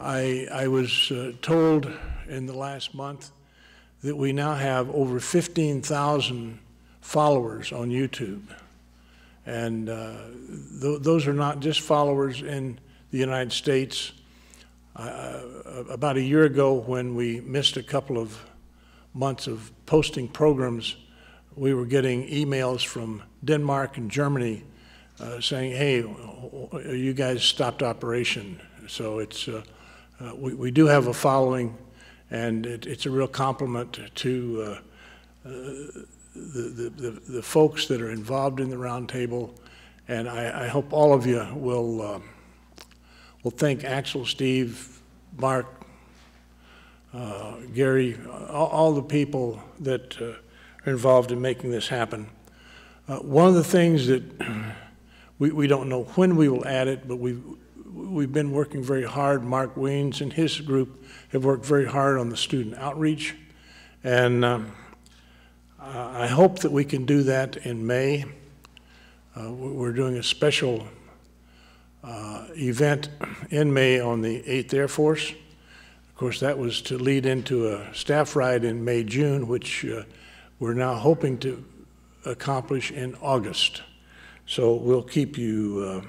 I was told in the last month that we now have over 15,000 followers on YouTube. And those are not just followers in the United States. About a year ago, when we missed a couple of months of posting programs, we were getting emails from Denmark and Germany saying, hey, you guys stopped operation. So it's, we do have a following, and it's a real compliment to the folks that are involved in the roundtable, and I hope all of you will thank Axel, Steve, Mark, Gary, all the people that are involved in making this happen. One of the things that we don't know when we will add it, but we've been working very hard. Mark Weens and his group have worked very hard on the student outreach, and I hope that we can do that in May. We're doing a special event in May on the 8th Air Force. Of course, that was to lead into a staff ride in May, June, which we're now hoping to accomplish in August. So we'll keep you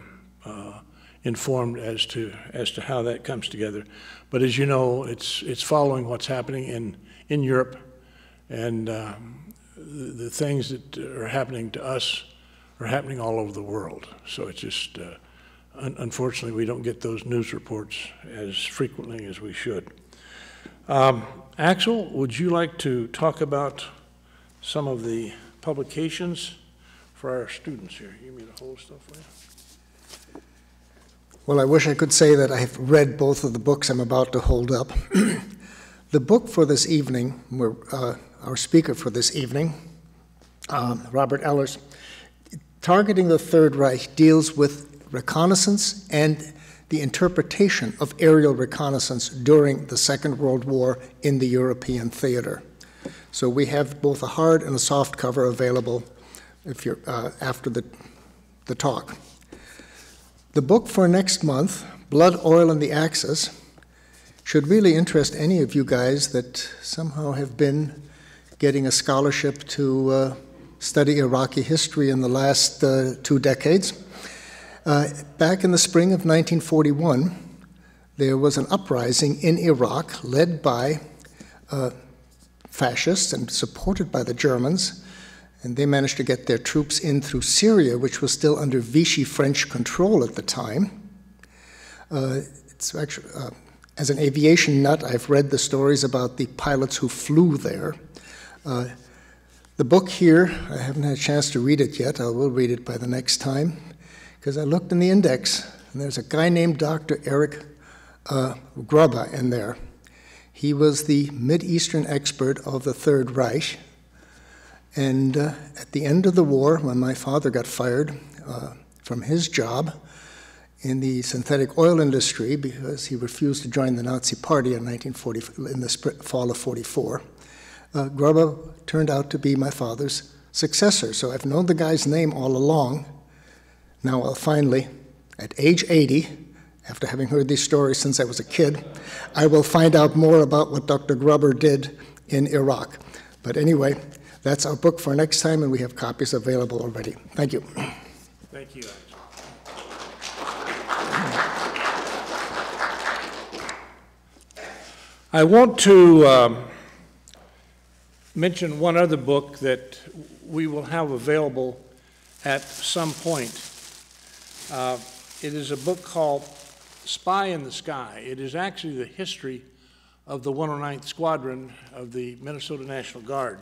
informed as to how that comes together. But as you know, it's following what's happening in Europe, and the things that are happening to us are happening all over the world. So it's just, unfortunately, we don't get those news reports as frequently as we should. Axel, would you like to talk about some of the publications for our students here? You mean the whole stuff there? Well, I wish I could say that I've read both of the books I'm about to hold up. The book for this evening, our speaker for this evening, Robert Ehlers, Targeting the Third Reich, deals with reconnaissance and the interpretation of aerial reconnaissance during the Second World War in the European theater. So we have both a hard and a soft cover available if you're after the talk. The book for next month, Blood, Oil, and the Axis, should really interest any of you guys that somehow have been getting a scholarship to study Iraqi history in the last 2 decades. Back in the spring of 1941, there was an uprising in Iraq led by fascists and supported by the Germans, and they managed to get their troops in through Syria, which was still under Vichy French control at the time. It's actually, as an aviation nut, I've read the stories about the pilots who flew there. The book here, I haven't had a chance to read it yet. I will read it by the next time, because I looked in the index, and there's a guy named Dr. Eric Gruba in there. He was the Mideastern expert of the Third Reich, and at the end of the war, when my father got fired from his job in the synthetic oil industry because he refused to join the Nazi Party in the fall of '44, Gruba turned out to be my father's successor. So I've known the guy's name all along. Now I'll finally, at age 80, after having heard these stories since I was a kid, I will find out more about what Dr. Gruba did in Iraq. But anyway, that's our book for next time, and we have copies available already. Thank you. Thank you. I want to mention one other book that we will have available at some point. It is a book called Spy in the Sky. It is actually the history of the 109th Squadron of the Minnesota National Guard.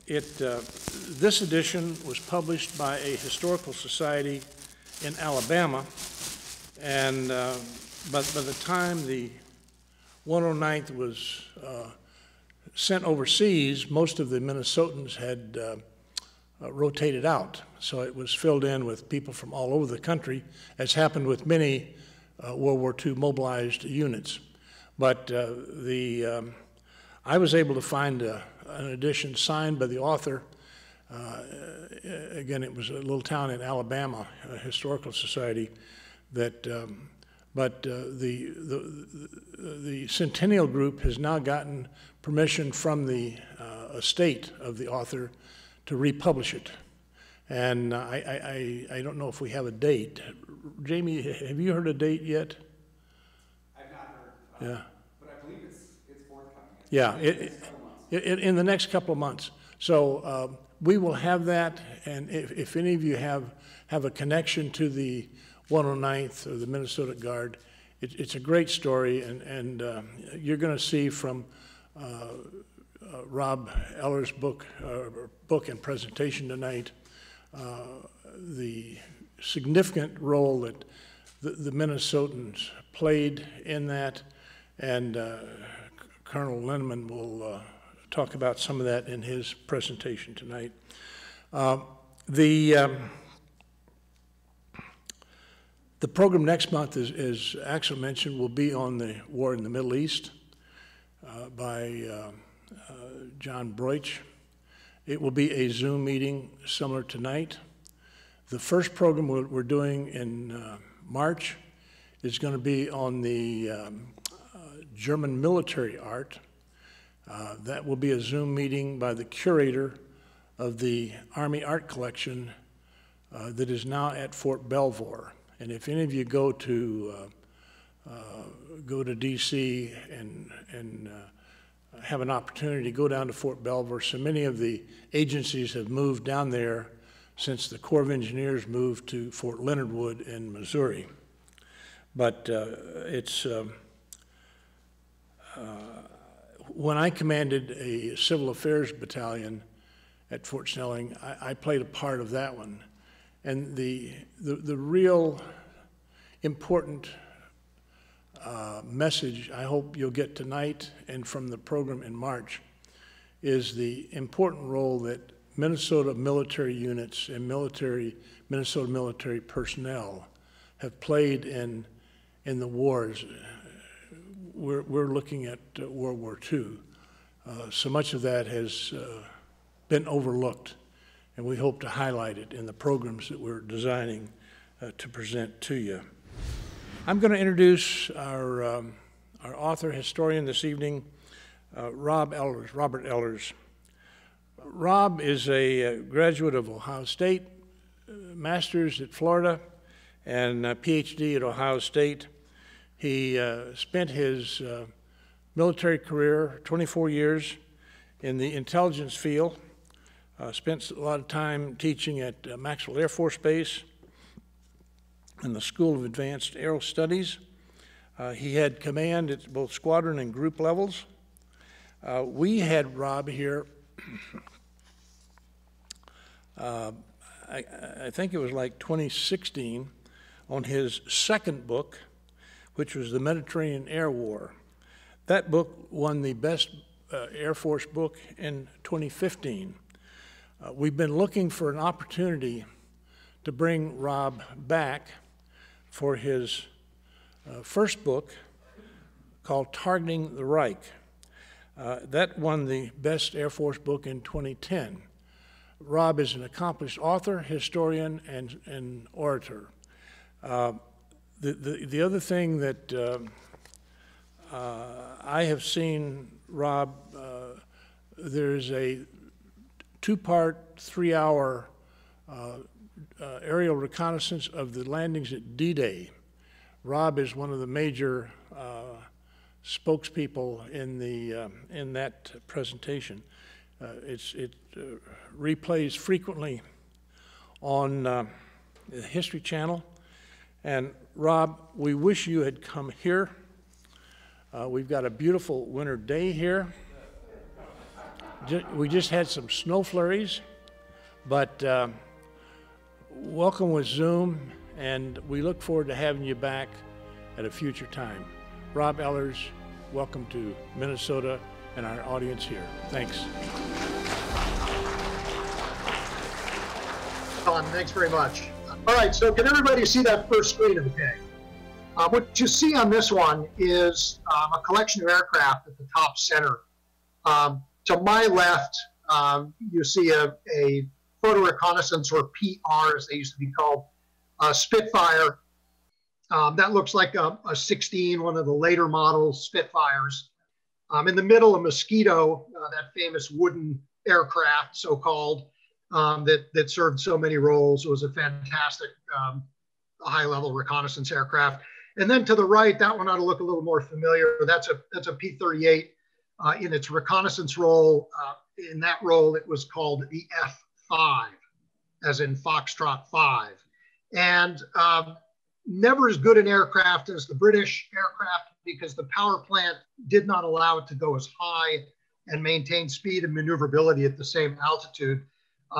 This edition was published by a historical society in Alabama, and but by the time the 109th was sent overseas, most of the Minnesotans had rotated out. So it was filled in with people from all over the country, as happened with many World War II mobilized units. But I was able to find an edition signed by the author. Again, it was a little town in Alabama, a historical society, that But the Centennial Group has now gotten permission from the estate of the author to republish it. And I don't know if we have a date. Jamie, have you heard a date yet? I've not heard. Yeah. But I believe it's forthcoming. Yeah, in the next couple of months. So we will have that, and if any of you have a connection to the 109th or the Minnesota Guard, it's a great story, and you're going to see from Rob Ehlers' book and presentation tonight the significant role that the Minnesotans played in that, and Colonel Lindman will talk about some of that in his presentation tonight. The program next month, as Axel mentioned, will be on the war in the Middle East by John Broich. It will be a Zoom meeting similar to tonight. The first program we're doing in March is going to be on the German military art. That will be a Zoom meeting by the curator of the Army Art Collection that is now at Fort Belvoir. And if any of you go to DC and have an opportunity to go down to Fort Belvoir, so many of the agencies have moved down there since the Corps of Engineers moved to Fort Leonard Wood in Missouri. But when I commanded a civil affairs battalion at Fort Snelling, I played a part of that one. And the real important message I hope you'll get tonight and from the program in March is the important role that Minnesota military units and Minnesota military personnel have played in the wars. We're looking at World War II. So much of that has been overlooked, and we hope to highlight it in the programs that we're designing to present to you. I'm going to introduce our author historian this evening, Robert Ehlers. Rob is a graduate of Ohio State, master's at Florida, and a PhD at Ohio State. He spent his military career, 24 years, in the intelligence field. Spent a lot of time teaching at Maxwell Air Force Base and the School of Advanced Aero Studies. He had command at both squadron and group levels. We had Rob here, I think it was like 2016, on his second book, which was the Mediterranean Air War. That book won the best Air Force book in 2015. We've been looking for an opportunity to bring Rob back for his first book called Targeting The Reich. That won the best Air Force book in 2010. Rob is an accomplished author, historian, and orator. The other thing that I have seen, Rob, there's a two-part, 3-hour aerial reconnaissance of the landings at D-Day. Rob is one of the major spokespeople in that presentation. It replays frequently on the History Channel. And Rob, we wish you had come here. We've got a beautiful winter day here. We just had some snow flurries, but welcome with Zoom, and we look forward to having you back at a future time. Rob Ehlers, welcome to Minnesota and our audience here. Thanks. Don, thanks very much. All right, so can everybody see that first screen okay? What you see on this one is a collection of aircraft at the top center. To my left, you see a photo reconnaissance, or PR as they used to be called, Spitfire. That looks like a 16, one of the later model Spitfires. In the middle, a Mosquito, that famous wooden aircraft, so-called, that served so many roles. It was a fantastic high-level reconnaissance aircraft. And then to the right, that one ought to look a little more familiar. That's a P-38 in its reconnaissance role. In that role, it was called the F-5, as in Foxtrot 5. And never as good an aircraft as the British aircraft, because the power plant did not allow it to go as high and maintain speed and maneuverability at the same altitude.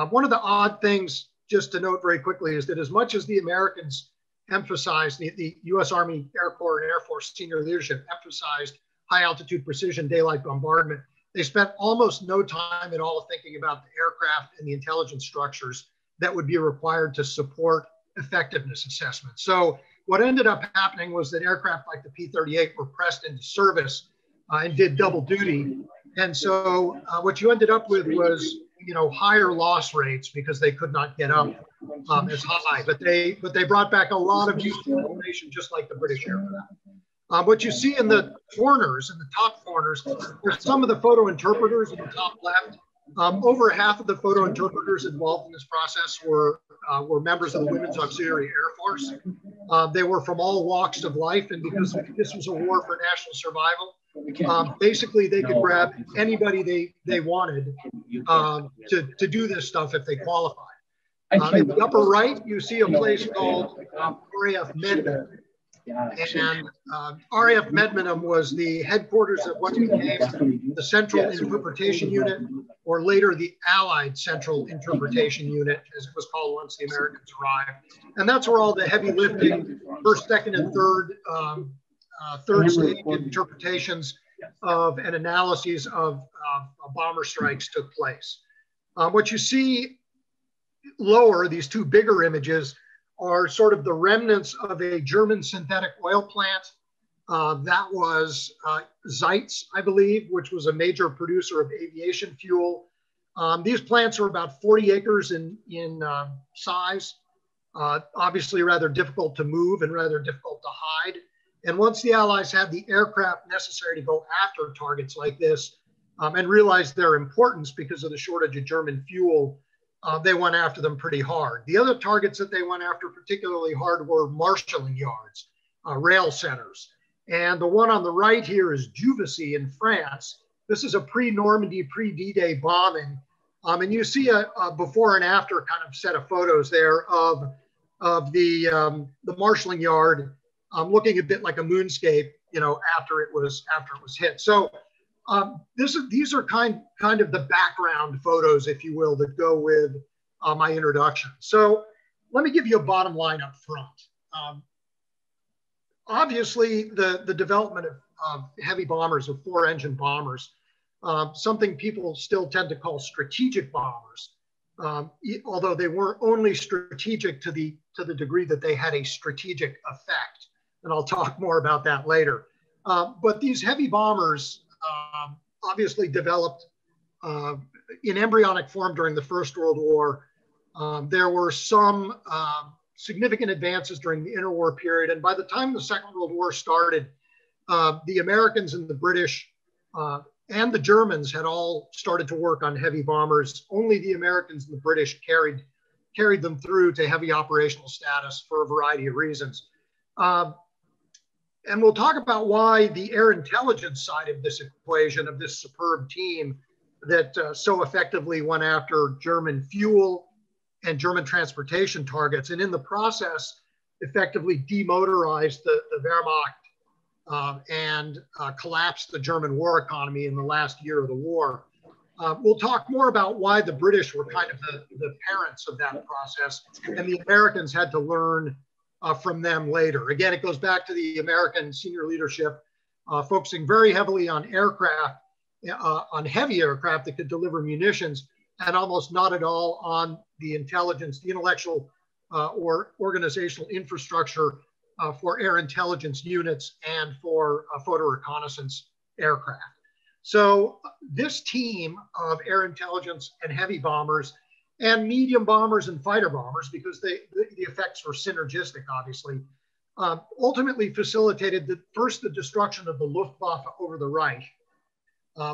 One of the odd things, just to note very quickly, is that as much as the Americans emphasized, the U.S. Army Air Corps and Air Force senior leadership emphasized high altitude precision daylight bombardment, they spent almost no time at all thinking about the aircraft and the intelligence structures that would be required to support effectiveness assessment. So what ended up happening was that aircraft like the P-38 were pressed into service and did double duty. And so what you ended up with was, higher loss rates because they could not get up as high. But they brought back a lot of useful information, just like the British aircraft. What you see in the corners, in the top corners, are some of the photo interpreters in the top left. Over half of the photo interpreters involved in this process were members of the Women's Auxiliary Air Force. They were from all walks of life, and because this was a war for national survival, basically they could grab anybody they wanted to do this stuff if they qualified. In the upper right, you see a place called RAF Medmenham. And RAF Medmenham was the headquarters of what became the Central Interpretation Unit, or later the Allied Central Interpretation Unit, as it was called once the Americans arrived. And that's where all the heavy lifting, first, second, and third stage interpretations of and analyses of bomber strikes took place. What you see lower, these two bigger images, are sort of the remnants of a German synthetic oil plant. That was Zeitz, I believe, which was a major producer of aviation fuel. These plants are about 40 acres in size, obviously rather difficult to move and rather difficult to hide. And once the Allies had the aircraft necessary to go after targets like this and realized their importance because of the shortage of German fuel, they went after them pretty hard. The other targets that they went after particularly hard were marshalling yards, rail centers. And the one on the right here is Juvisy in France. This is a pre-Normandy, pre-D-Day bombing. And you see a before and after kind of set of photos there of the marshalling yard looking a bit like a moonscape, after it was hit. So these are kind of the background photos, if you will, that go with my introduction. So let me give you a bottom line up front. Obviously, the development of heavy bombers, of four-engine bombers, something people still tend to call strategic bombers, although they weren't only strategic to the degree that they had a strategic effect. And I'll talk more about that later. But these heavy bombers obviously developed in embryonic form during the First World War. There were some significant advances during the interwar period. And by the time the Second World War started, the Americans and the British and the Germans had all started to work on heavy bombers. Only the Americans and the British carried them through to heavy operational status for a variety of reasons. And we'll talk about why the air intelligence side of this equation, of this superb team that so effectively went after German fuel and German transportation targets, and in the process effectively demotorized the Wehrmacht and collapsed the German war economy in the last year of the war. We'll talk more about why the British were kind of the parents of that process, and the Americans had to learn from them later. Again, it goes back to the American senior leadership focusing very heavily on aircraft, on heavy aircraft that could deliver munitions, and almost not at all on the intelligence, the intellectual or organizational infrastructure for air intelligence units and for photo reconnaissance aircraft. So this team of air intelligence and heavy bombers and medium bombers and fighter bombers, because the effects were synergistic, obviously, ultimately facilitated the destruction of the Luftwaffe over the Reich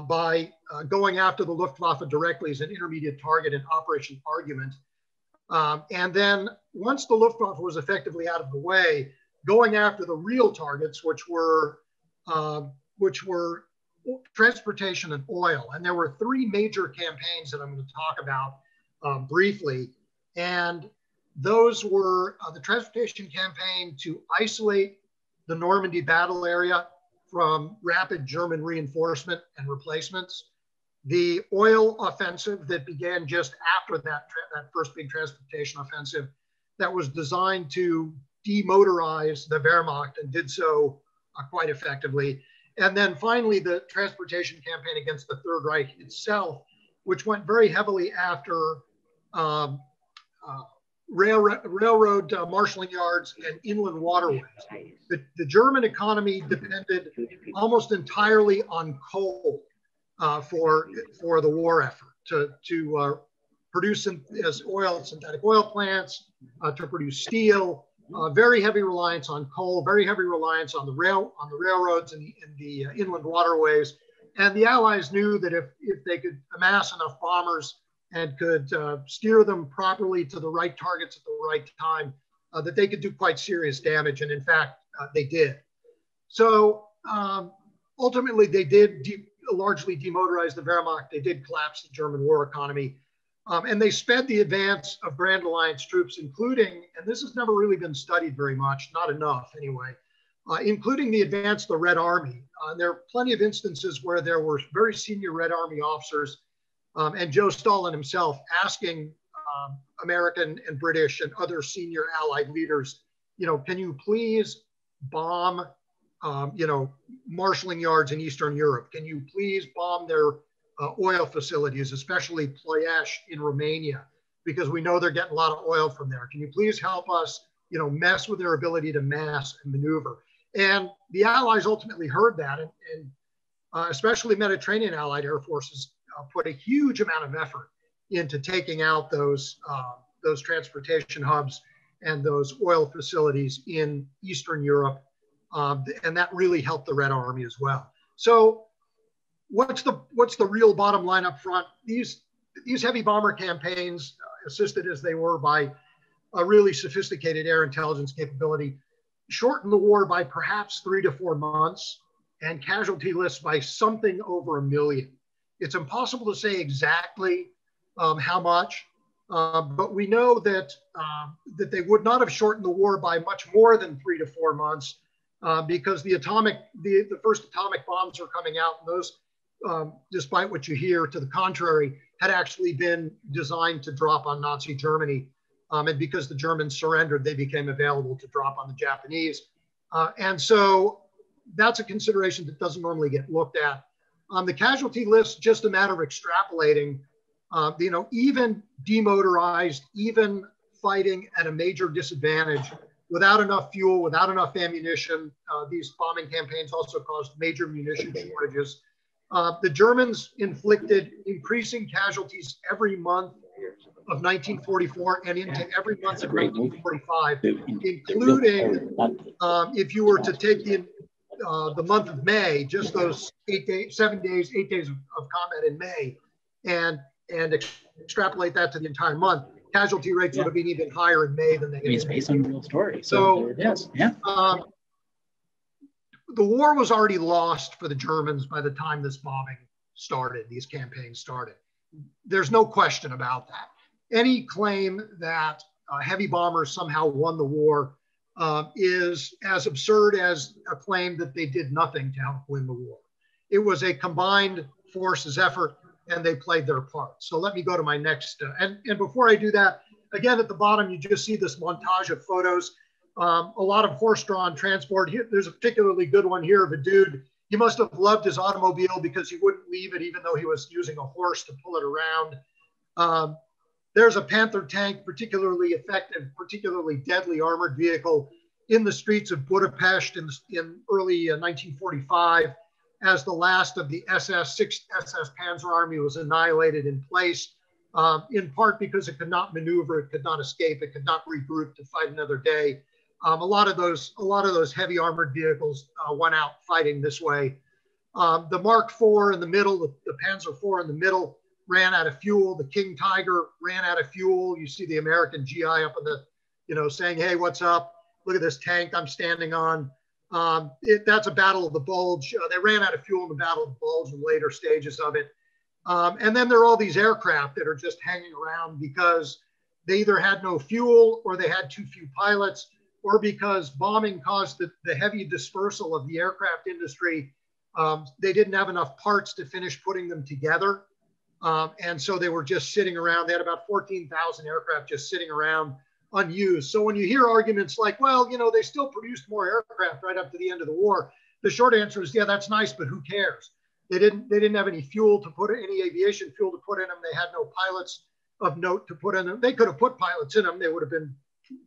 by going after the Luftwaffe directly as an intermediate target in Operation Argument. And then once the Luftwaffe was effectively out of the way, going after the real targets, which were transportation and oil. And there were three major campaigns that I'm going to talk about briefly. And those were the transportation campaign to isolate the Normandy battle area from rapid German reinforcement and replacements. The oil offensive that began just after that first big transportation offensive that was designed to demotorize the Wehrmacht and did so quite effectively. And then finally, the transportation campaign against the Third Reich itself, which went very heavily after railroad marshalling yards and inland waterways. The German economy depended almost entirely on coal for the war effort to produce synthetic oil plants, to produce steel. Very heavy reliance on coal, very heavy reliance on the railroads and the inland waterways. And the Allies knew that if they could amass enough bombers and could steer them properly to the right targets at the right time, that they could do quite serious damage. And in fact, they did. So ultimately, they did largely demotorize the Wehrmacht. They did collapse the German war economy. And they sped the advance of Grand Alliance troops, including, and this has never really been studied very much, not enough anyway, including the advance of the Red Army. There are plenty of instances where there were very senior Red Army officers and Joe Stalin himself asking American and British and other senior Allied leaders, can you please bomb, marshalling yards in Eastern Europe? Can you please bomb their oil facilities, especially Ploiești in Romania, because we know they're getting a lot of oil from there. Can you please help us, mess with their ability to mass and maneuver? And the Allies ultimately heard that, and especially Mediterranean Allied air forces put a huge amount of effort into taking out those transportation hubs and those oil facilities in Eastern Europe, and that really helped the Red Army as well. So what's the real bottom line up front? These heavy bomber campaigns, assisted as they were by a really sophisticated air intelligence capability, shortened the war by perhaps 3 to 4 months and casualty lists by something over 1 million. It's impossible to say exactly how much, but we know that they would not have shortened the war by much more than 3 to 4 months because the first atomic bombs are coming out, and those, despite what you hear to the contrary, had actually been designed to drop on Nazi Germany. And because the Germans surrendered, they became available to drop on the Japanese. And so that's a consideration that doesn't normally get looked at. On the casualty list, just a matter of extrapolating, even demotorized, even fighting at a major disadvantage, without enough fuel, without enough ammunition, these bombing campaigns also caused major munition shortages. The Germans inflicted increasing casualties every month of 1944 and into every month of 1945, including if you were to take the month of May, just those 8 days of combat in May, and extrapolate that to the entire month, casualty rates would have been even higher in May than they had been. It's based on real stories. So there it is. Yeah. The war was already lost for the Germans by the time this bombing started, these campaigns started. There's no question about that. Any claim that heavy bombers somehow won the war is as absurd as a claim that they did nothing to help win the war. It was a combined forces effort, and they played their part. So let me go to my next, and before I do that, again, at the bottom, you just see this montage of photos. A lot of horse-drawn transport. Here, there's a particularly good one here of a dude. He must have loved his automobile because he wouldn't leave it even though he was using a horse to pull it around. There's a Panther Tank, particularly effective, particularly deadly armored vehicle in the streets of Budapest in early 1945 as the last of the 6th SS Panzer Army was annihilated in place, in part because it could not maneuver, it could not escape, it could not regroup to fight another day. A lot of those heavy armored vehicles went out fighting this way. The Mark IV in the middle, the Panzer IV in the middle, ran out of fuel. The King Tiger ran out of fuel. You see the American GI up in the, saying, "Hey, what's up? Look at this tank I'm standing on." That's a Battle of the Bulge. They ran out of fuel in the Battle of the Bulge in later stages of it. And then there are all these aircraft that are just hanging around because they either had no fuel or they had too few pilots, or because bombing caused the heavy dispersal of the aircraft industry. They didn't have enough parts to finish putting them together. And so they were just sitting around. They had about 14,000 aircraft just sitting around unused. So when you hear arguments like, well, they still produced more aircraft right up to the end of the war, the short answer is, yeah, that's nice, but who cares? They didn't have any fuel to put, any aviation fuel to put in them. They had no pilots of note to put in them. They could have put pilots in them. They would have been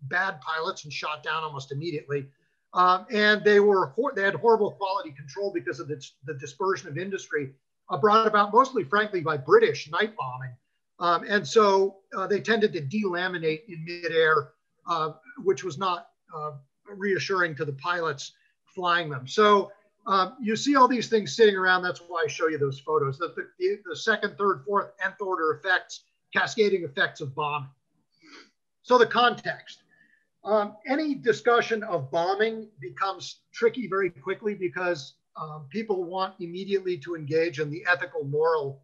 bad pilots and shot down almost immediately. And they had horrible quality control because of the dispersion of industry brought about mostly, frankly, by British night bombing. And so they tended to delaminate in midair, which was not reassuring to the pilots flying them. So you see all these things sitting around. That's why I show you those photos. The second, third, fourth, nth order effects, cascading effects of bombing. So the context. Any discussion of bombing becomes tricky very quickly because people want immediately to engage in the ethical, moral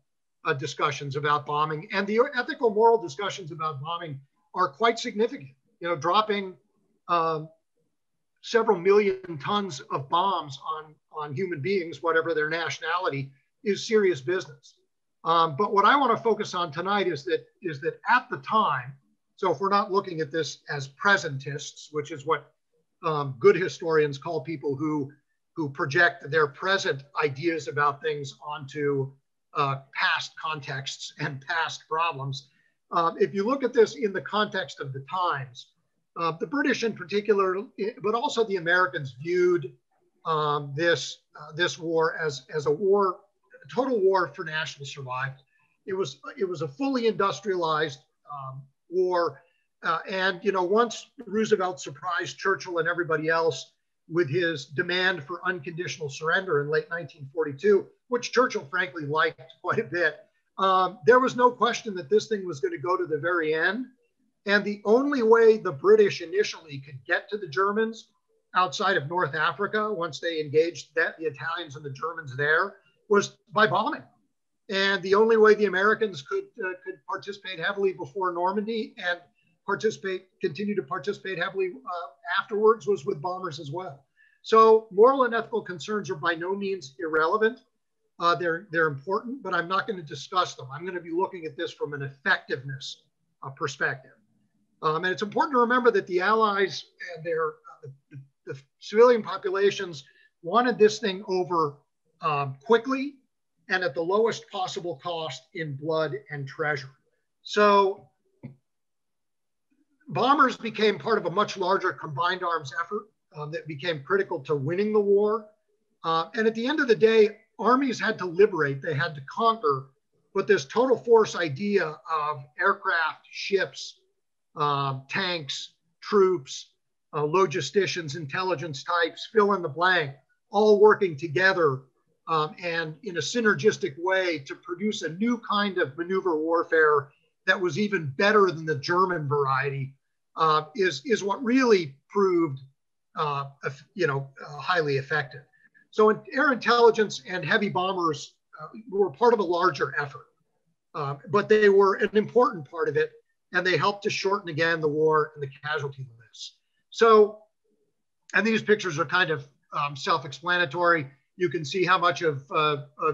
discussions about bombing. And the ethical, moral discussions about bombing are quite significant. Dropping several million tons of bombs on human beings, whatever their nationality, is serious business. But what I want to focus on tonight is that at the time, so if we're not looking at this as presentists, which is what good historians call people who project their present ideas about things onto past contexts and past problems. If you look at this in the context of the times, the British in particular, but also the Americans, viewed this war as a war, a total war for national survival. It was a fully industrialized war. And once Roosevelt surprised Churchill and everybody else with his demand for unconditional surrender in late 1942, which Churchill frankly liked quite a bit, there was no question that this thing was going to go to the very end. And the only way the British initially could get to the Germans outside of North Africa, once they engaged the Italians and the Germans there, was by bombing. And the only way the Americans could participate heavily before Normandy and continue to participate heavily afterwards was with bombers as well. So moral and ethical concerns are by no means irrelevant. They're important, but I'm not going to discuss them. I'm going to be looking at this from an effectiveness perspective. And it's important to remember that the Allies and the civilian populations wanted this thing over quickly and at the lowest possible cost in blood and treasure. So bombers became part of a much larger combined arms effort that became critical to winning the war. And at the end of the day, armies had to liberate, they had to conquer, but this total force idea of aircraft, ships, tanks, troops, logisticians, intelligence types, fill in the blank, all working together and in a synergistic way to produce a new kind of maneuver warfare that was even better than the German variety, is what really proved, highly effective. So air intelligence and heavy bombers were part of a larger effort, but they were an important part of it, and they helped to shorten again the war and the casualty lists. So, and these pictures are kind of self-explanatory. You can see how much of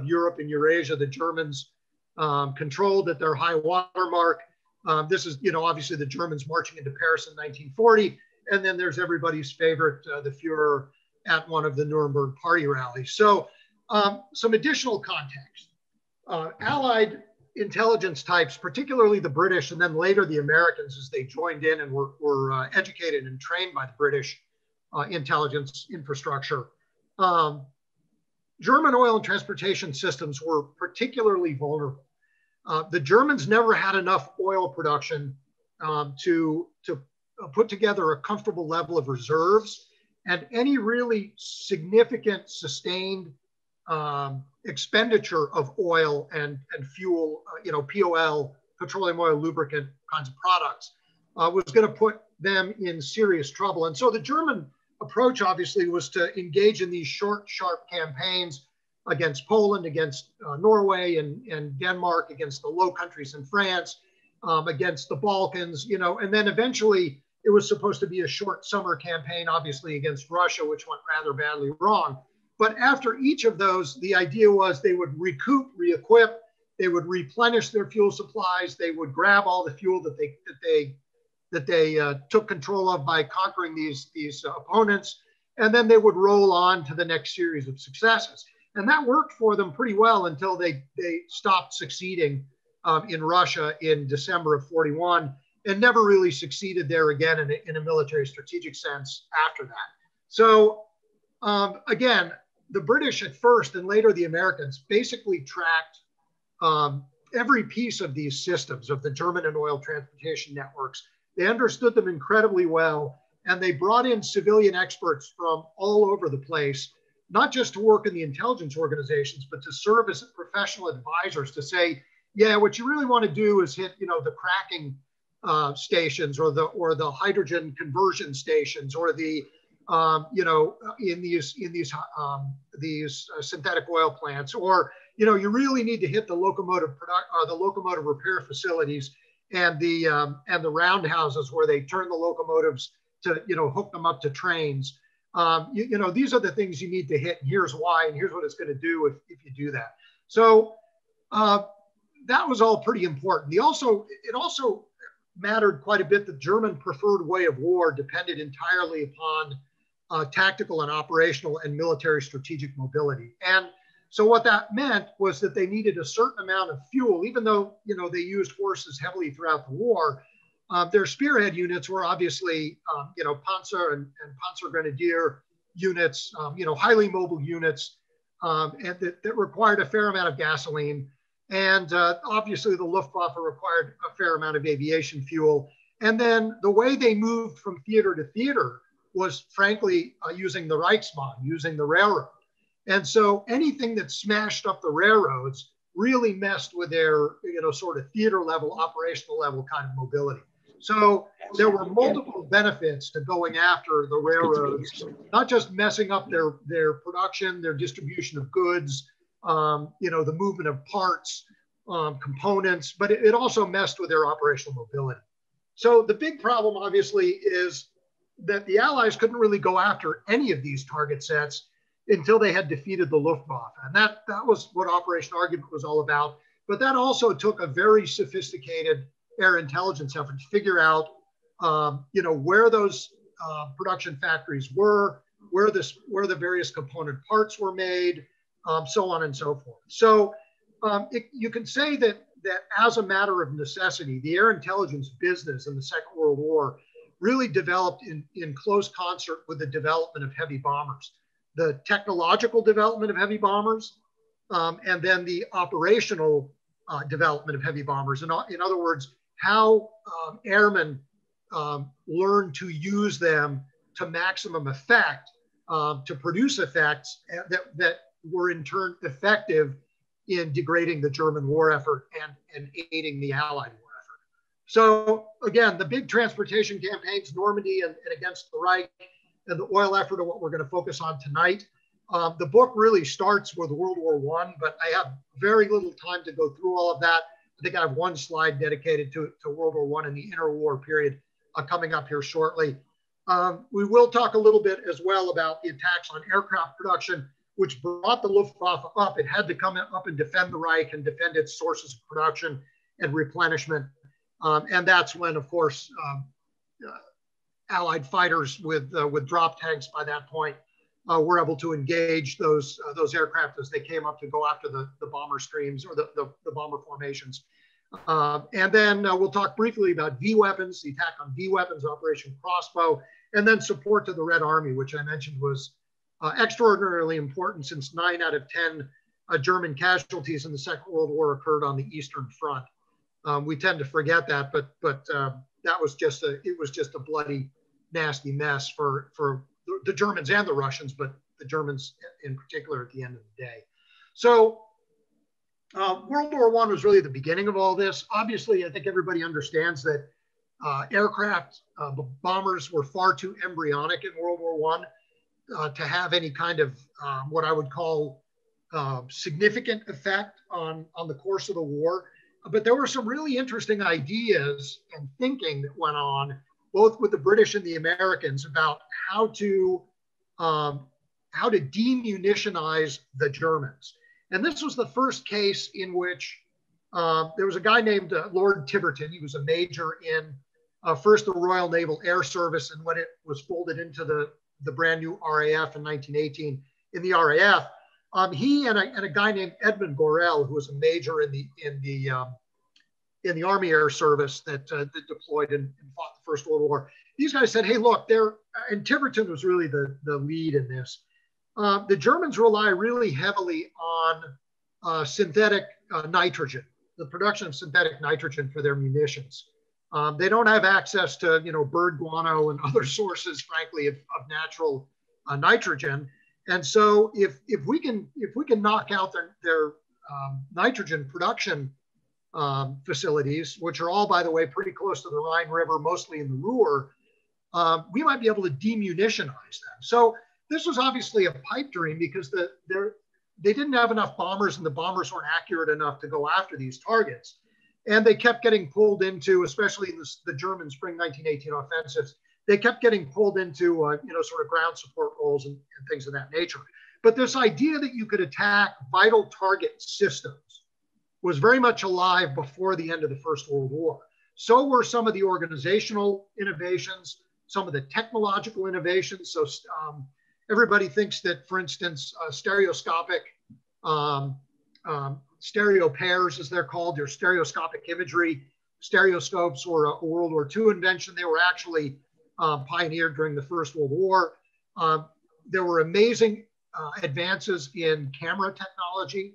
Europe and Eurasia the Germans controlled at their high water mark. This is, obviously the Germans marching into Paris in 1940. And then there's everybody's favorite, the Fuhrer at one of the Nuremberg party rallies. So some additional context. Allied intelligence types, particularly the British and then later the Americans as they joined in and were educated and trained by the British intelligence infrastructure. German oil and transportation systems were particularly vulnerable. The Germans never had enough oil production to put together a comfortable level of reserves, and any really significant sustained expenditure of oil and fuel, POL, petroleum oil lubricant kinds of products, was going to put them in serious trouble. And so the German approach obviously was to engage in these short, sharp campaigns against Poland, against Norway and Denmark, against the Low Countries in France, against the Balkans, and then eventually it was supposed to be a short summer campaign, obviously against Russia, which went rather badly wrong. But after each of those, the idea was they would recoup, re-equip, they would replenish their fuel supplies, they would grab all the fuel that they took control of by conquering these opponents, and then they would roll on to the next series of successes. And that worked for them pretty well until they stopped succeeding in Russia in December of 41, and never really succeeded there again in a military strategic sense after that. So again, the British at first and later the Americans basically tracked every piece of these systems of the German and oil transportation networks. They understood them incredibly well, and they brought in civilian experts from all over the place, not just to work in the intelligence organizations, but to serve as professional advisors to say, yeah, what you really want to do is hit, the cracking stations or the hydrogen conversion stations or the, in these synthetic oil plants, or, you really need to hit the locomotive repair facilities and the roundhouses where they turn the locomotives to, hook them up to trains. These are the things you need to hit. And here's why, and here's what it's going to do if you do that. So that was all pretty important. It also mattered quite a bit. The German preferred way of war depended entirely upon tactical and operational and military strategic mobility. And so what that meant was that they needed a certain amount of fuel, even though, they used horses heavily throughout the war. Their spearhead units were obviously, Panzer and Panzer Grenadier units, highly mobile units, and that required a fair amount of gasoline. And obviously the Luftwaffe required a fair amount of aviation fuel. And then the way they moved from theater to theater was frankly using the Reichsbahn, using the railroad. And so anything that smashed up the railroads really messed with their, sort of theater level, operational level kind of mobility. So there were multiple benefits to going after the railroads, not just messing up their production, their distribution of goods, the movement of parts, components, but it also messed with their operational mobility. So the big problem, obviously, is that the Allies couldn't really go after any of these target sets until they had defeated the Luftwaffe. And that was what Operation Argument was all about. But that also took a very sophisticated air intelligence effort to figure out, where those production factories were, where the various component parts were made, so on and so forth. So you can say that as a matter of necessity, the air intelligence business in the Second World War really developed in close concert with the development of heavy bombers, the technological development of heavy bombers, and then the operational development of heavy bombers. In other words, how airmen learn to use them to maximum effect, to produce effects that were in turn effective in degrading the German war effort and aiding the Allied war effort. So again, the big transportation campaigns, Normandy and against the Reich, and the oil effort are what we're going to focus on tonight. The book really starts with World War I, but I have very little time to go through all of that. I think I have one slide dedicated to World War I and the interwar period coming up here shortly. We will talk a little bit as well about the attacks on aircraft production, which brought the Luftwaffe up. It had to come up and defend the Reich and defend its sources of production and replenishment. And that's when, of course, Allied fighters with drop tanks by that point were able to engage those aircraft as they came up to go after the bomber streams or the bomber formations. And then we'll talk briefly about V weapons, the attack on V weapons, Operation Crossbow, and then support to the Red Army, which I mentioned was extraordinarily important since 9 out of 10 German casualties in the Second World War occurred on the Eastern Front. We tend to forget that, but that was just a bloody, nasty mess for the Germans and the Russians, but the Germans in particular at the end of the day. So World War I was really the beginning of all this. Obviously, I think everybody understands that aircraft, bombers were far too embryonic in World War I to have any kind of what I would call significant effect on the course of the war. But there were some really interesting ideas and thinking that went on, both with the British and the Americans, about how to demunitionize the Germans. And this was the first case in which there was a guy named Lord Tiverton. He was a major in first the Royal Naval Air Service, and when it was folded into the brand new RAF in 1918 in the RAF, he and a guy named Edmund Gorell, who was a major in the Army Air Service that deployed and fought the First World War. These guys said, hey, look, and Tiverton was really the lead in this. The Germans rely really heavily on synthetic nitrogen, the production of synthetic nitrogen for their munitions. They don't have access to, bird guano and other sources, frankly, of natural nitrogen. And so if we can knock out their nitrogen production facilities, which are all, by the way, pretty close to the Rhine River, mostly in the Ruhr, we might be able to demunitionize them. So this was obviously a pipe dream because they didn't have enough bombers, and the bombers weren't accurate enough to go after these targets. And they kept getting pulled into, especially in the German spring 1918 offensives, they kept getting pulled into, sort of ground support roles and things of that nature. But this idea that you could attack vital target systems was very much alive before the end of the First World War. So were some of the organizational innovations, some of the technological innovations. So everybody thinks that, for instance, stereoscopic stereo pairs, as they're called, or stereoscopic imagery, stereoscopes were a World War II invention. They were actually pioneered during the First World War. There were amazing advances in camera technology.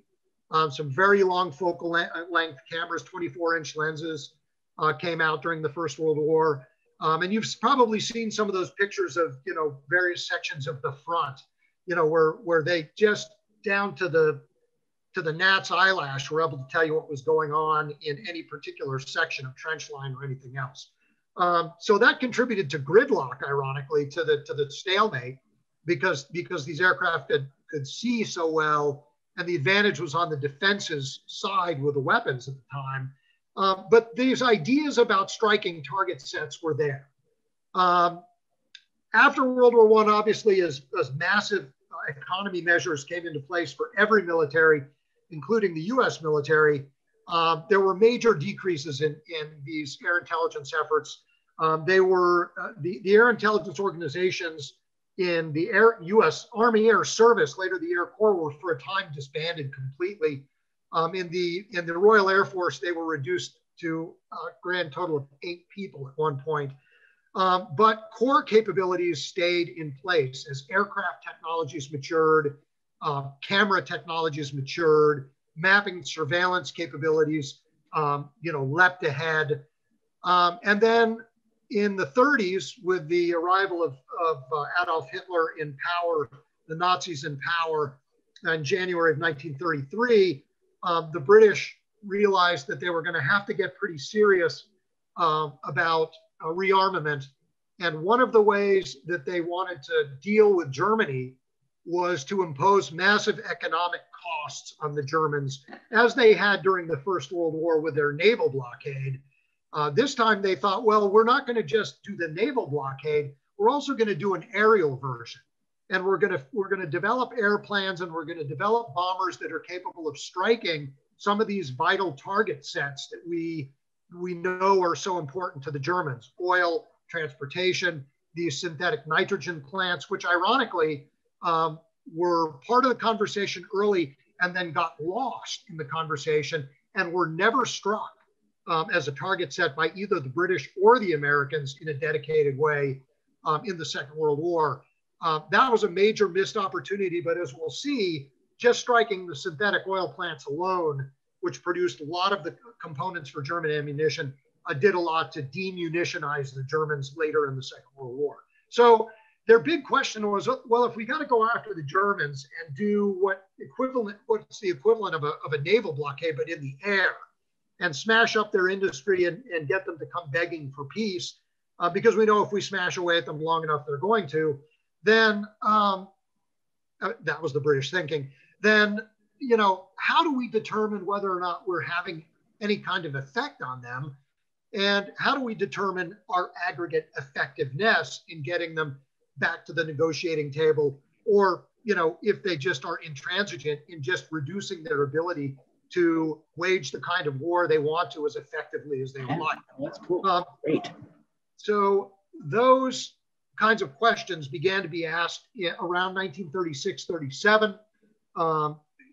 Some very long focal length cameras, 24-inch lenses came out during the First World War. And you've probably seen some of those pictures of, various sections of the front, where they just down to the gnat's eyelash were able to tell you what was going on in any particular section of trench line or anything else. So that contributed to gridlock, ironically, to the stalemate, because these aircraft could see so well, and the advantage was on the defense's side with the weapons at the time. But these ideas about striking target sets were there. After World War I, obviously, as massive economy measures came into place for every military, including the US military, there were major decreases in these air intelligence efforts. They were the air intelligence organizations in the US Army Air Service, later the Air Corps, were for a time disbanded completely. In the Royal Air Force, they were reduced to a grand total of 8 people at one point. But core capabilities stayed in place as aircraft technologies matured, camera technologies matured, mapping surveillance capabilities, leapt ahead. And then in the 30s, with the arrival of Adolf Hitler in power, the Nazis in power, in January of 1933, the British realized that they were going to have to get pretty serious about rearmament. And one of the ways that they wanted to deal with Germany was to impose massive economic costs on the Germans, as they had during the First World War with their naval blockade. This time they thought, well, we're not going to just do the naval blockade. We're also going to do an aerial version. And we're going to develop airplanes, and we're going to develop bombers that are capable of striking some of these vital target sets that we know are so important to the Germans: oil, transportation, these synthetic nitrogen plants, which ironically were part of the conversation early and then got lost in the conversation and were never struck as a target set by either the British or the Americans in a dedicated way in the Second World War. That was a major missed opportunity, but as we'll see, just striking the synthetic oil plants alone, which produced a lot of the components for German ammunition, did a lot to demunitionize the Germans later in the Second World War. So their big question was, well, if we got to go after the Germans and do what's the equivalent of a naval blockade, but in the air, and smash up their industry and get them to come begging for peace, because we know if we smash away at them long enough, they're going to, then that was the British thinking. Then, you know, how do we determine whether or not we're having any kind of effect on them? And how do we determine our aggregate effectiveness in getting them back to the negotiating table? Or, you know, if they just are intransigent in just reducing their ability to wage the kind of war they want to as effectively as they would like. That's cool. Great. So those kinds of questions began to be asked around 1936, 37.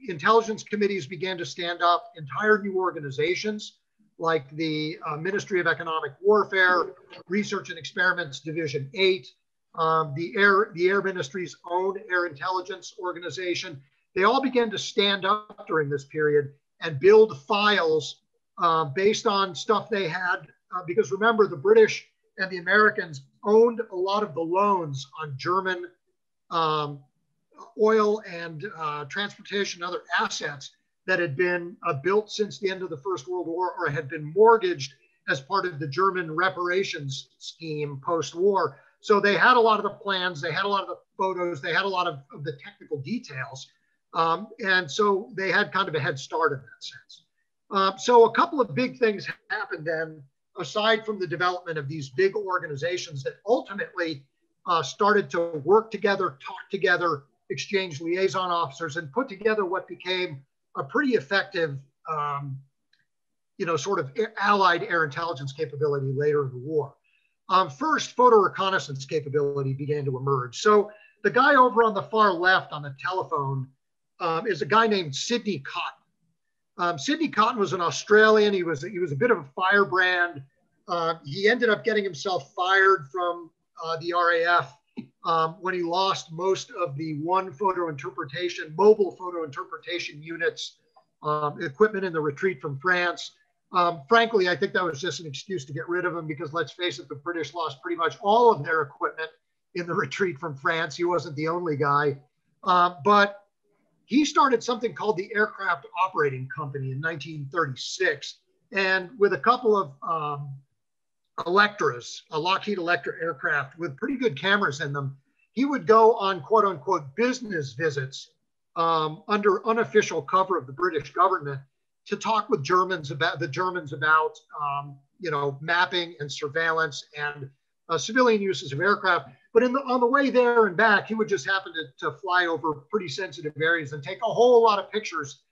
Intelligence committees began to stand up, entire new organizations like the Ministry of Economic Warfare, Research and Experiments Division 8, the Air Ministry's own Air Intelligence Organization. They all began to stand up during this period and build files based on stuff they had, because remember, the British and the Americans owned a lot of the loans on German oil and transportation and other assets that had been built since the end of the First World War or had been mortgaged as part of the German reparations scheme post-war. So they had a lot of the plans, they had a lot of the photos, they had a lot of the technical details. And so they had kind of a head start in that sense. So a couple of big things happened then, aside from the development of these big organizations that ultimately started to work together, talk together, exchange liaison officers, and put together what became a pretty effective, you know, sort of allied air intelligence capability later in the war. First, photo reconnaissance capability began to emerge. So the guy over on the far left on the telephone is a guy named Sidney Cotton. Sidney Cotton was an Australian. He was a bit of a firebrand. He ended up getting himself fired from the RAF when he lost most of the mobile photo interpretation units, equipment in the retreat from France. Frankly, I think that was just an excuse to get rid of him because, let's face it, the British lost pretty much all of their equipment in the retreat from France. He wasn't the only guy. But he started something called the Aircraft Operating Company in 1936. And with a couple of Electras, a Lockheed Electra aircraft with pretty good cameras in them, he would go on quote unquote business visits under unofficial cover of the British government to talk with Germans about you know, mapping and surveillance and civilian uses of aircraft. But on the way there and back, he would just happen to fly over pretty sensitive areas and take a whole lot of pictures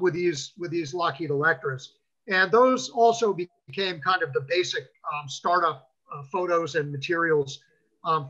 with these Lockheed Electras. And those also became kind of the basic startup photos and materials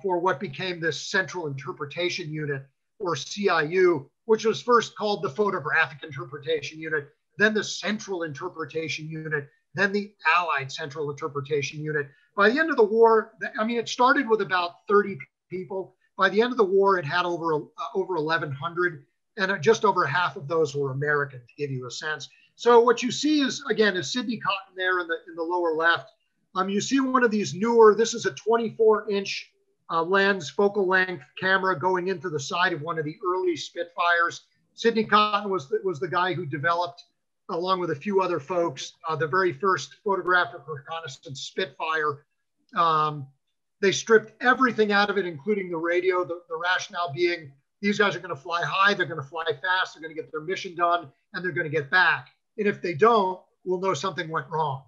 for what became this Central Interpretation Unit, or CIU, which was first called the Photographic Interpretation Unit, then the Central Interpretation Unit, then the Allied Central Interpretation Unit. By the end of the war, I mean, it started with about 30 people. By the end of the war, it had over 1,100, and just over half of those were American, to give you a sense. So what you see is, again, is Sidney Cotton there in the lower left. You see one of these newer, this is a 24-inch lens, focal length camera going into the side of one of the early Spitfires. Sidney Cotton was the guy who developed, along with a few other folks, the very first photographic reconnaissance Spitfire. They stripped everything out of it, including the radio, the rationale being these guys are going to fly high, they're going to fly fast, they're going to get their mission done, and they're going to get back. And if they don't, we'll know something went wrong.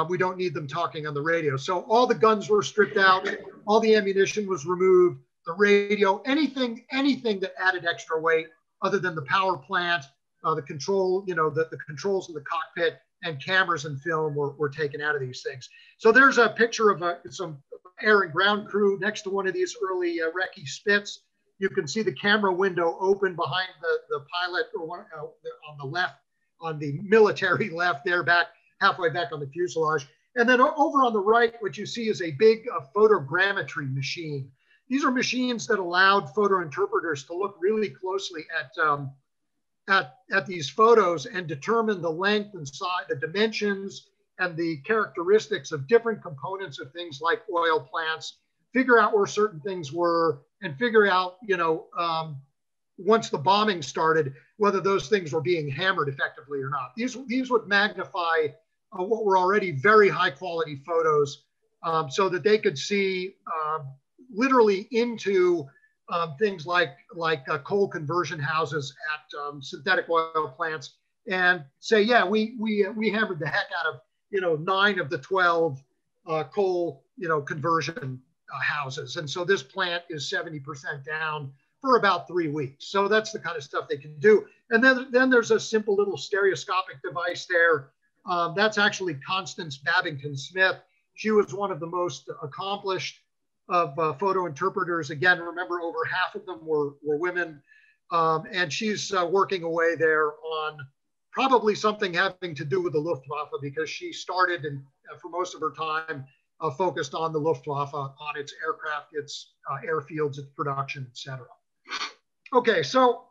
We don't need them talking on the radio. So all the guns were stripped out, all the ammunition was removed, the radio, anything that added extra weight other than the power plant, the control, you know, the controls in the cockpit and cameras and film were taken out of these things. So there's a picture of some air and ground crew next to one of these early recce Spits. You can see the camera window open behind the pilot, or on the left, on the military left there, halfway back on the fuselage. And then over on the right, what you see is a big photogrammetry machine. These are machines that allowed photo interpreters to look really closely at these photos and determine the length and size, the dimensions, and the characteristics of different components of things like oil plants, figure out where certain things were, and figure out, once the bombing started, whether those things were being hammered effectively or not. These would magnify what were already very high quality photos, so that they could see literally into things like coal conversion houses at synthetic oil plants, and say, yeah, we hammered the heck out of 9 of the 12 coal conversion houses, and so this plant is 70% down for about 3 weeks. So that's the kind of stuff they can do. And then there's a simple little stereoscopic device there. That's actually Constance Babington Smith. She was one of the most accomplished of photo interpreters. Again, remember, over half of them were women. And she's working away there on probably something having to do with the Luftwaffe, because she started and for most of her time focused on the Luftwaffe, on its aircraft, its airfields, its production, et cetera. Okay, so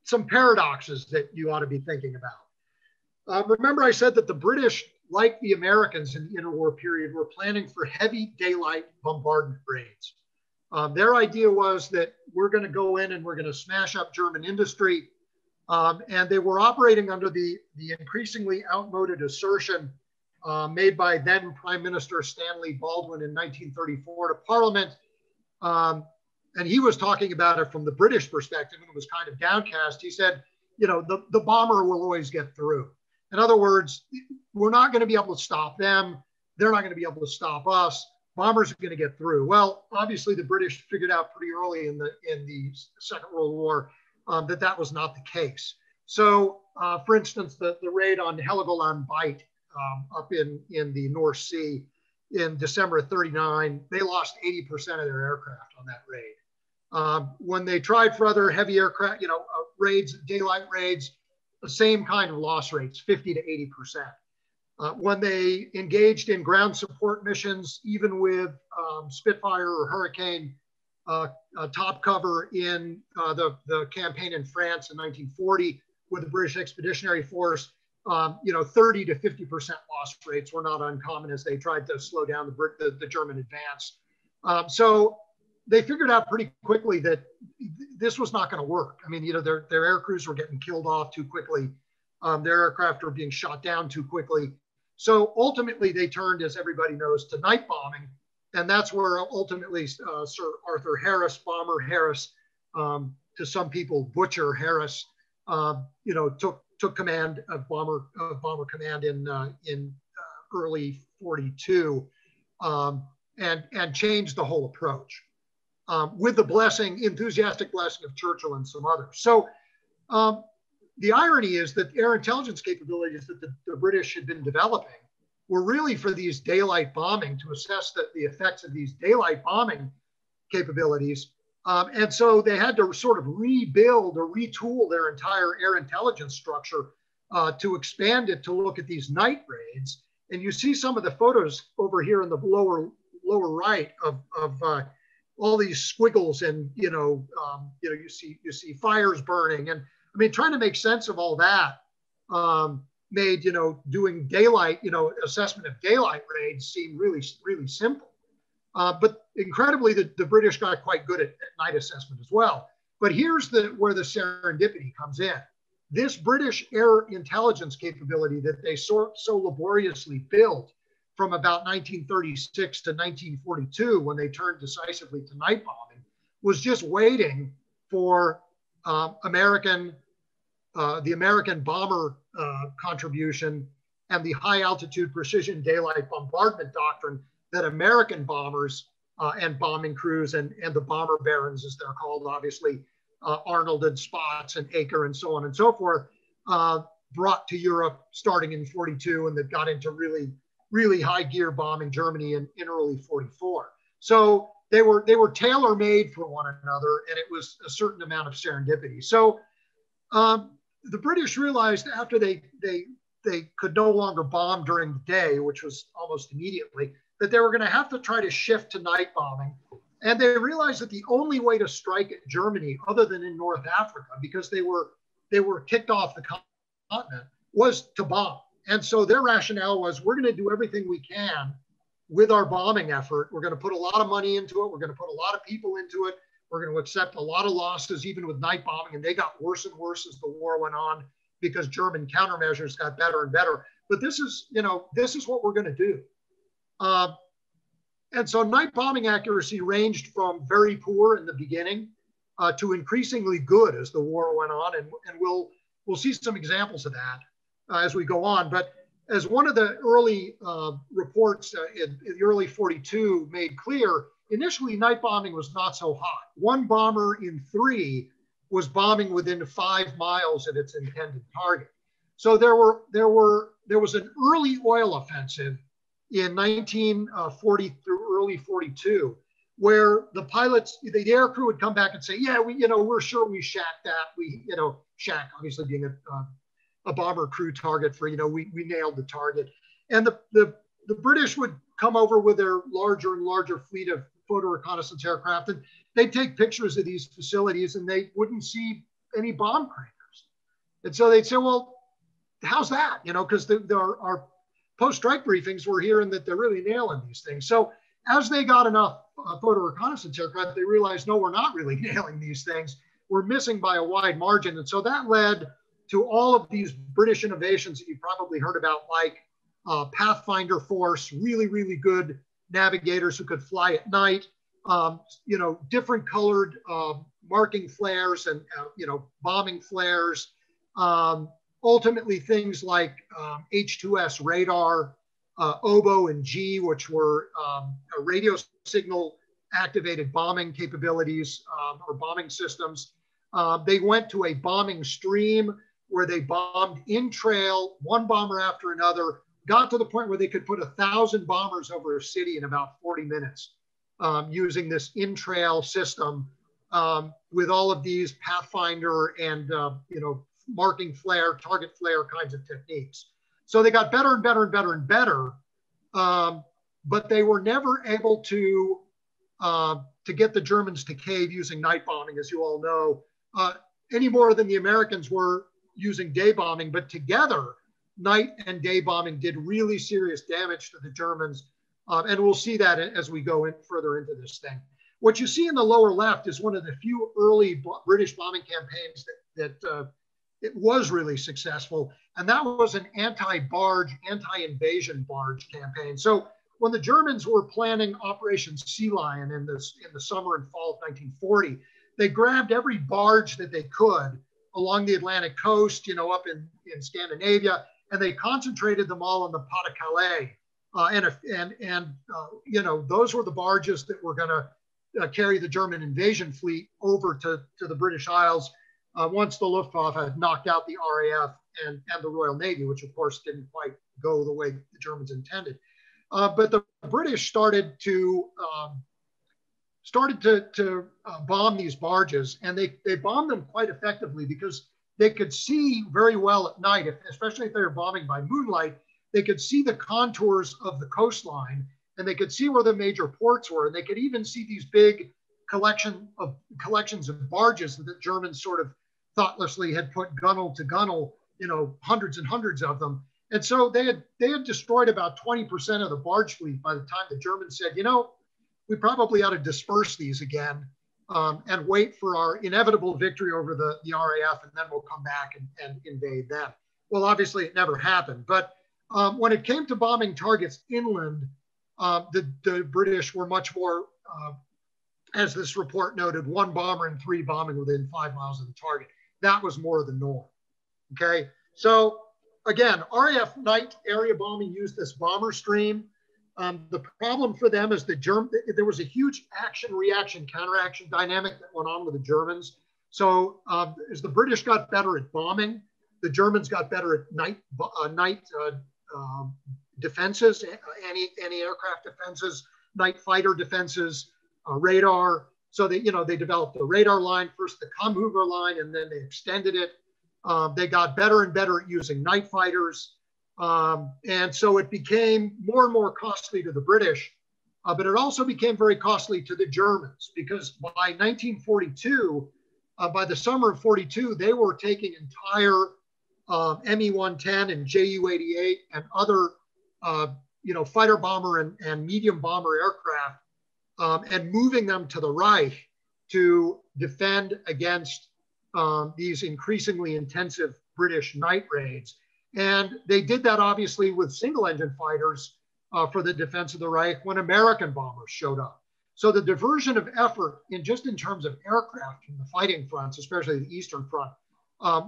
some paradoxes that you ought to be thinking about. Remember, I said that the British, like the Americans in the interwar period, were planning for heavy daylight bombardment raids. Their idea was that we're going to go in and we're going to smash up German industry. And they were operating under the increasingly outmoded assertion made by then Prime Minister Stanley Baldwin in 1934 to Parliament. And he was talking about it from the British perspective, and it was kind of downcast. He said, the bomber will always get through. In other words, we're not going to be able to stop them. They're not going to be able to stop us. Bombers are going to get through. Well, obviously the British figured out pretty early in the Second World War that was not the case. So, for instance, the raid on Heligoland Bight up in the North Sea in December of 39, they lost 80% of their aircraft on that raid. When they tried for other heavy aircraft, raids, daylight raids, the same kind of loss rates, 50 to 80%. When they engaged in ground support missions, even with Spitfire or Hurricane top cover in the campaign in France in 1940 with the British Expeditionary Force, 30 to 50% loss rates were not uncommon as they tried to slow down the German advance. So they figured out pretty quickly that this was not going to work. I mean, their air crews were getting killed off too quickly. Their aircraft were being shot down too quickly. So ultimately they turned, as everybody knows, to night bombing. And that's where ultimately Sir Arthur Harris, Bomber Harris, to some people, Butcher Harris, took command of bomber command in early 42, and changed the whole approach with the enthusiastic blessing of Churchill and some others. So the irony is that air intelligence capabilities that the British had been developing were really for these daylight bombing, to assess the effects of these daylight bombing capabilities. And so they had to sort of rebuild or retool their entire air intelligence structure to expand it to look at these night raids. And you see some of the photos over here in the lower right of all these squiggles, and you see fires burning, and I mean, trying to make sense of all that made doing daylight assessment of daylight raids seem really simple. But incredibly, the British got quite good at night assessment as well. But here's where the serendipity comes in. This British air intelligence capability that they so laboriously built from about 1936 to 1942, when they turned decisively to night bombing, was just waiting for the American bomber contribution and the high altitude precision daylight bombardment doctrine that American bombers and bombing crews and the bomber barons, as they're called, obviously, Arnold and Spotts and Aker and so on and so forth, brought to Europe starting in 42, and that got into really high gear bombing Germany in early 44. So they were tailor-made for one another, and it was a certain amount of serendipity. So the British realized after they could no longer bomb during the day, which was almost immediately, that they were going to have to try to shift to night bombing. And they realized that the only way to strike at Germany, other than in North Africa, because they were kicked off the continent, was to bomb. And so their rationale was, we're going to do everything we can with our bombing effort. We're going to put a lot of money into it. We're going to put a lot of people into it. We're going to accept a lot of losses, even with night bombing. And they got worse and worse as the war went on because German countermeasures got better and better. But this is, this is what we're going to do. And so night bombing accuracy ranged from very poor in the beginning to increasingly good as the war went on. And we'll see some examples of that as we go on. But as one of the early reports in the early 42 made clear, initially night bombing was not so hot. One bomber in 3 was bombing within 5 miles of its intended target. So there was an early oil offensive in 1940 through early 42, where the pilots, the air crew would come back and say, yeah, we're sure we shacked that. Shack obviously being a bomber crew target for, we nailed the target. And the British would come over with their larger and larger fleet of photo reconnaissance aircraft, and they'd take pictures of these facilities and they wouldn't see any bomb craters. And so they'd say, well, how's that? Because our post-strike briefings were hearing that they're really nailing these things. So as they got enough photo reconnaissance aircraft, they realized, no, we're not really nailing these things. We're missing by a wide margin. And so that led to all of these British innovations that you probably heard about, like Pathfinder Force, really, really good navigators who could fly at night, different colored marking flares and, bombing flares. Ultimately, things like H2S radar, OBO and G, which were radio signal activated bombing capabilities or bombing systems. They went to a bombing stream where they bombed in trail, one bomber after another, got to the point where they could put 1,000 bombers over a city in about 40 minutes using this in trail system with all of these Pathfinder and, marking flare, target flare kinds of techniques. So they got better and better and better and better, but they were never able to get the Germans to cave using night bombing, as you all know, any more than the Americans were using day bombing. But together, night and day bombing did really serious damage to the Germans. And we'll see that as we go further into this thing. What you see in the lower left is one of the few early British bombing campaigns that it was really successful. And that was an anti-barge, anti-invasion barge campaign. So when the Germans were planning Operation Sea Lion in the summer and fall of 1940, they grabbed every barge that they could along the Atlantic coast, up in Scandinavia, and they concentrated them all on the Pas-de-Calais. Those were the barges that were going to carry the German invasion fleet over to the British Isles once the Luftwaffe had knocked out the RAF and the Royal Navy, which of course didn't quite go the way the Germans intended. But the British started to bomb these barges, and they bombed them quite effectively because they could see very well at night, especially if they were bombing by moonlight. They could see the contours of the coastline, and they could see where the major ports were, and they could even see these big collections of barges that the Germans sort of thoughtlessly had put gunwale to gunwale, hundreds and hundreds of them. And so they had destroyed about 20% of the barge fleet by the time the Germans said, we probably ought to disperse these again and wait for our inevitable victory over the RAF, and then we'll come back and invade them. Well, obviously it never happened. But when it came to bombing targets inland, the British were much more, as this report noted, 1 bomber and 3 bombing within 5 miles of the target. That was more the norm. Okay, so again, RAF night area bombing used this bomber stream. The problem for them is there was a huge action-reaction, counteraction dynamic that went on with the Germans. So as the British got better at bombing, the Germans got better at night defenses, anti-aircraft defenses, night fighter defenses, radar. So they developed the radar line, first the Kammhuber line, and then they extended it. They got better and better at using night fighters. And so it became more and more costly to the British, but it also became very costly to the Germans, because by 1942, by the summer of 42, they were taking entire Me-110 and Ju-88 and other, fighter bomber and medium bomber aircraft, and moving them to the Reich to defend against these increasingly intensive British night raids. And they did that obviously with single engine fighters for the defense of the Reich when American bombers showed up. So the diversion of effort in terms of aircraft from the fighting fronts, especially the Eastern Front,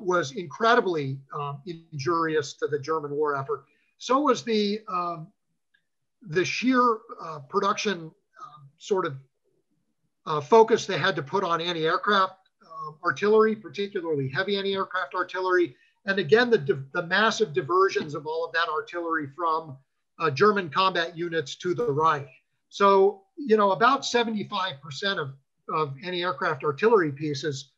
was incredibly injurious to the German war effort. So was the sheer production focus they had to put on anti-aircraft artillery, particularly heavy anti-aircraft artillery. And again, the massive diversions of all of that artillery from German combat units to the Reich. So, about 75% of anti-aircraft artillery pieces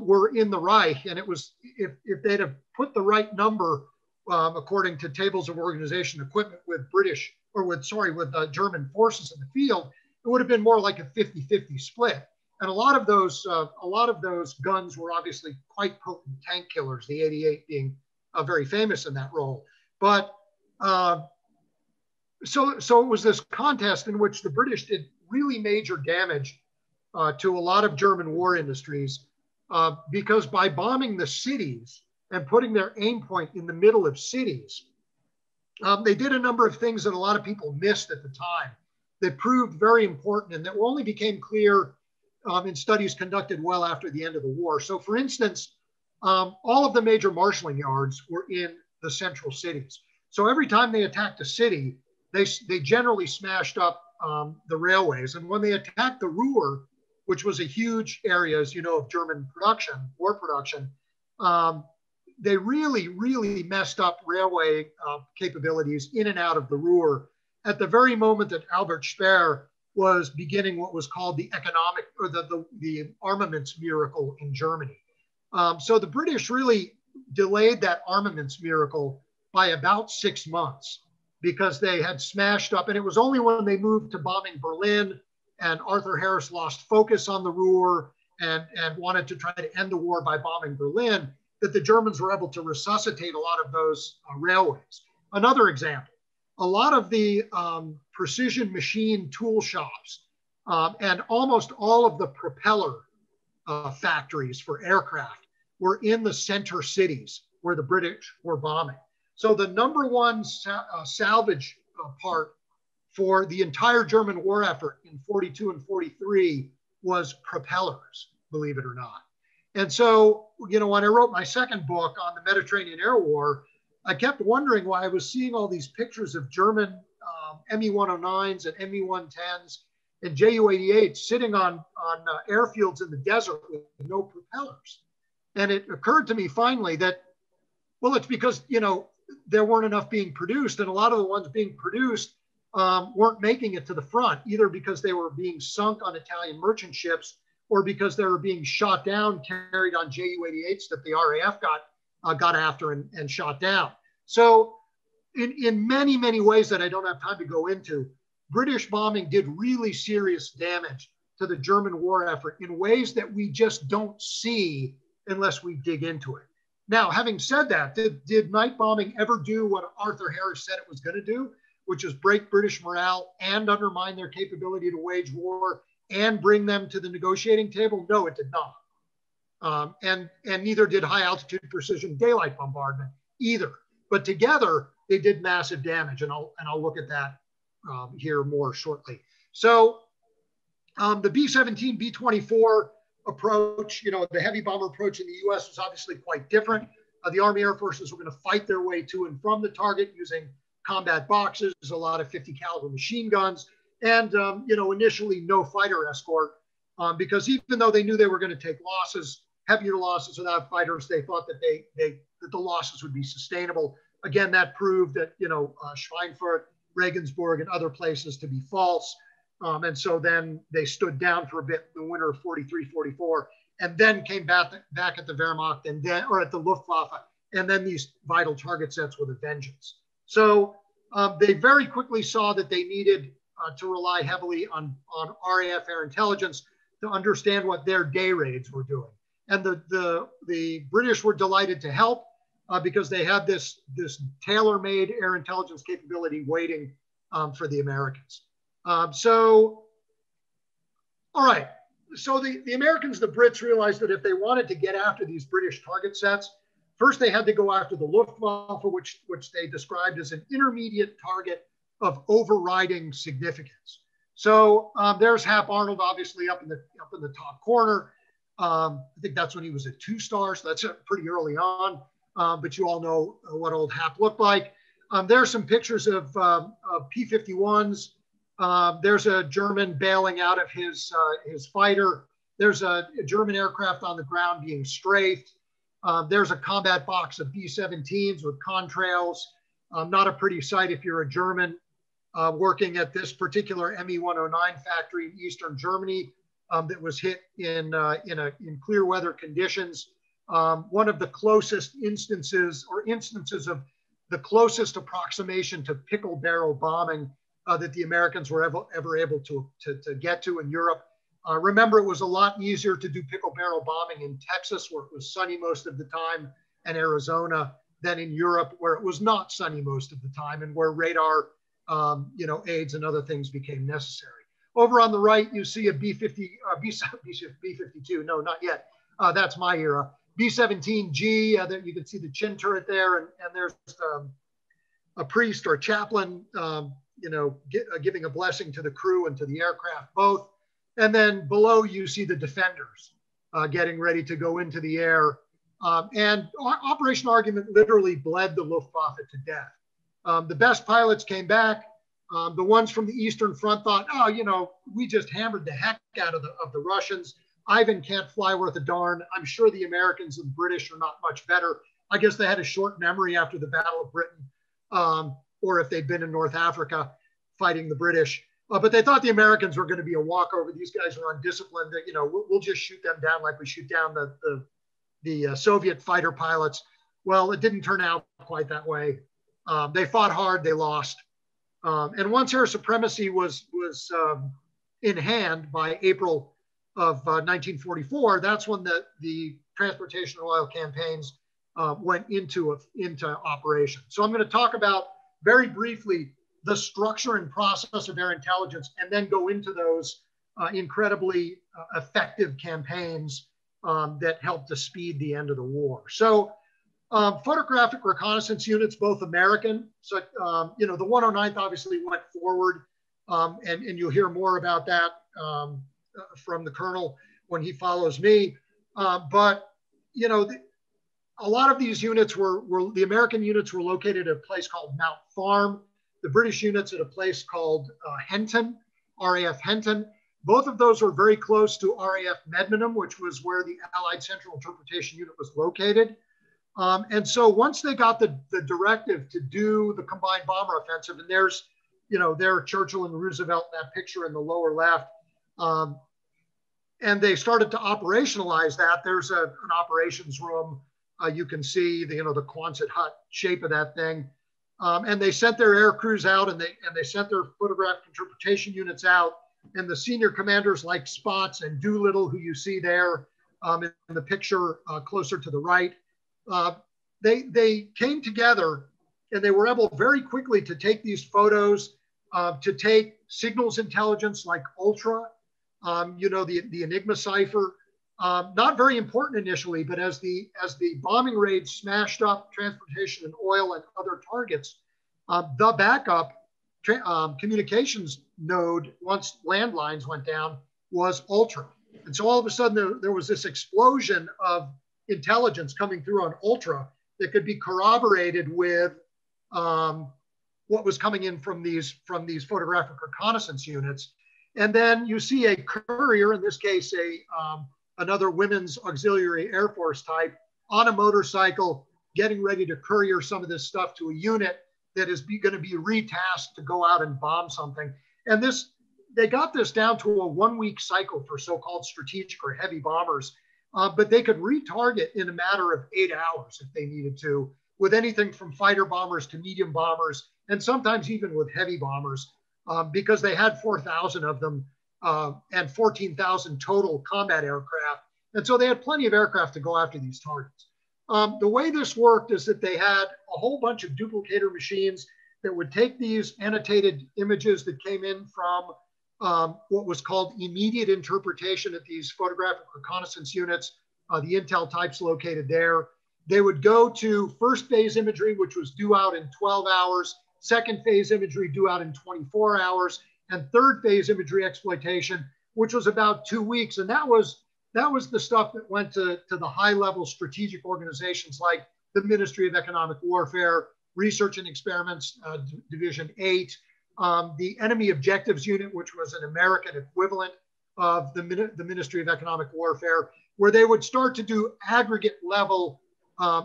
were in the Reich. And it was, if they'd have put the right number, according to tables of organization equipment with German forces in the field, it would have been more like a 50-50 split. And a lot of those guns were obviously quite potent tank killers, the 88 being very famous in that role. But so it was this contest in which the British did really major damage to a lot of German war industries because by bombing the cities and putting their aim point in the middle of cities, they did a number of things that a lot of people missed at the time that proved very important and that only became clear in studies conducted well after the end of the war. So for instance, all of the major marshalling yards were in the central cities. So every time they attacked a city, they generally smashed up the railways. And when they attacked the Ruhr, which was a huge area, as you know, of German production, war production, they really, really messed up railway capabilities in and out of the Ruhr at the very moment that Albert Speer was beginning what was called the economic or the armaments miracle in Germany. So the British really delayed that armaments miracle by about 6 months because they had smashed up, and it was only when they moved to bombing Berlin and Arthur Harris lost focus on the Ruhr and wanted to try to end the war by bombing Berlin that the Germans were able to resuscitate a lot of those railways. Another example, a lot of the precision machine tool shops and almost all of the propeller factories for aircraft were in the center cities where the British were bombing. So the number one salvage part for the entire German war effort in 42 and 43 was propellers, believe it or not. And so, when I wrote my second book on the Mediterranean Air War, I kept wondering why I was seeing all these pictures of German Me-109s and Me-110s and Ju-88s sitting on airfields in the desert with no propellers. And it occurred to me finally that, well, it's because, there weren't enough being produced, and a lot of the ones being produced weren't making it to the front, either because they were being sunk on Italian merchant ships or because they were being shot down, carried on Ju-88s that the RAF got after and shot down. So in many, many ways that I don't have time to go into, British bombing did really serious damage to the German war effort in ways that we just don't see unless we dig into it. Now, having said that, did night bombing ever do what Arthur Harris said it was going to do, which is break British morale and undermine their capability to wage war and bring them to the negotiating table? No, it did not. And neither did high altitude precision daylight bombardment either. But together, they did massive damage, and I'll look at that here more shortly. So the B-17, B-24 approach, the heavy bomber approach in the U.S. was obviously quite different. The Army Air Forces were going to fight their way to and from the target using combat boxes, a lot of 50 caliber machine guns, and initially no fighter escort, because even though they knew they were going to take losses, heavier losses without fighters, they thought that that the losses would be sustainable. Again, that proved that Schweinfurt, Regensburg, and other places to be false. And so then they stood down for a bit in the winter of 43, 44, and then came back at the Wehrmacht or at the Luftwaffe, and then these vital target sets with a vengeance. So they very quickly saw that they needed to rely heavily on RAF air intelligence to understand what their day raids were doing. And the British were delighted to help. because they had this tailor-made air intelligence capability waiting for the Americans. All right. So the Americans, the Brits realized that if they wanted to get after these British target sets, first they had to go after the Luftwaffe, which they described as an intermediate target of overriding significance. So there's Hap Arnold, obviously up in the top corner. I think that's when he was at 2 stars. So that's pretty early on, but you all know what old Hap looked like. There are some pictures of P-51s. There's a German bailing out of his fighter. There's a German aircraft on the ground being strafed. There's a combat box of B-17s with contrails. Not a pretty sight if you're a German working at this particular Me-109 factory in Eastern Germany that was hit in clear weather conditions. One of the closest instances of the closest approximation to pickle barrel bombing that the Americans were ever able to get to in Europe. Remember, it was a lot easier to do pickle barrel bombing in Texas, where it was sunny most of the time, and Arizona, than in Europe, where it was not sunny most of the time, and where radar, aids and other things became necessary. Over on the right, you see a B-52. No, not yet. That's my era. B-17G. There you can see the chin turret there, and there's a priest or a chaplain, giving a blessing to the crew and to the aircraft both. And then below you see the defenders getting ready to go into the air. And Operation Argument literally bled the Luftwaffe to death. The best pilots came back. The ones from the Eastern Front thought, we just hammered the heck out of the Russians. Ivan can't fly worth a darn. I'm sure the Americans and British are not much better. I guess they had a short memory after the Battle of Britain, or if they'd been in North Africa fighting the British. But they thought the Americans were going to be a walkover. These guys are undisciplined. We'll just shoot them down like we shoot down the Soviet fighter pilots. Well, it didn't turn out quite that way. They fought hard. They lost. And once air supremacy was in hand by April of 1944, that's when the transportation oil campaigns went into operation. So I'm going to talk about very briefly the structure and process of air intelligence, and then go into those incredibly effective campaigns that helped to speed the end of the war. So photographic reconnaissance units, both American. So, the 109th obviously went forward, and you'll hear more about that from the colonel when he follows me. But, a lot of these units the American units were located at a place called Mount Farm. The British units at a place called Henton, RAF Henton. Both of those were very close to RAF Medmenham, which was where the Allied Central Interpretation Unit was located. And so once they got the directive to do the combined bomber offensive, and there's, there are Churchill and Roosevelt in that picture in the lower left, and they started to operationalize that. There's an operations room. You can see the Quonset hut shape of that thing. And they sent their air crews out, and they sent their photographic interpretation units out. And the senior commanders like Spots and Doolittle, who you see there in the picture closer to the right, they came together, and they were able very quickly to take these photos, to take signals intelligence like Ultra, the Enigma cipher. Not very important initially, but as the bombing raids smashed up transportation and oil and other targets, the backup communications node, once landlines went down, was Ultra. And so all of a sudden there was this explosion of intelligence coming through on Ultra that could be corroborated with what was coming in from these photographic reconnaissance units. And then you see a courier, in this case, another women's auxiliary Air Force type, on a motorcycle, getting ready to courier some of this stuff to a unit that is going to be retasked to go out and bomb something. And they got this down to a 1-week cycle for so-called strategic or heavy bombers, but they could retarget in a matter of 8 hours if they needed to, with anything from fighter bombers to medium bombers, and sometimes even with heavy bombers, because they had 4,000 of them and 14,000 total combat aircraft. And so they had plenty of aircraft to go after these targets. The way this worked is that they had a whole bunch of duplicator machines that would take these annotated images that came in from what was called immediate interpretation at these photographic reconnaissance units, the intel types located there. They would go to first phase imagery, which was due out in 12 hours, second phase imagery due out in 24 hours, and third phase imagery exploitation, which was about 2 weeks. And that was the stuff that went to the high level strategic organizations like the Ministry of Economic Warfare, Research and Experiments Division 8, the Enemy Objectives Unit, which was an American equivalent of the Ministry of Economic Warfare, where they would start to do aggregate level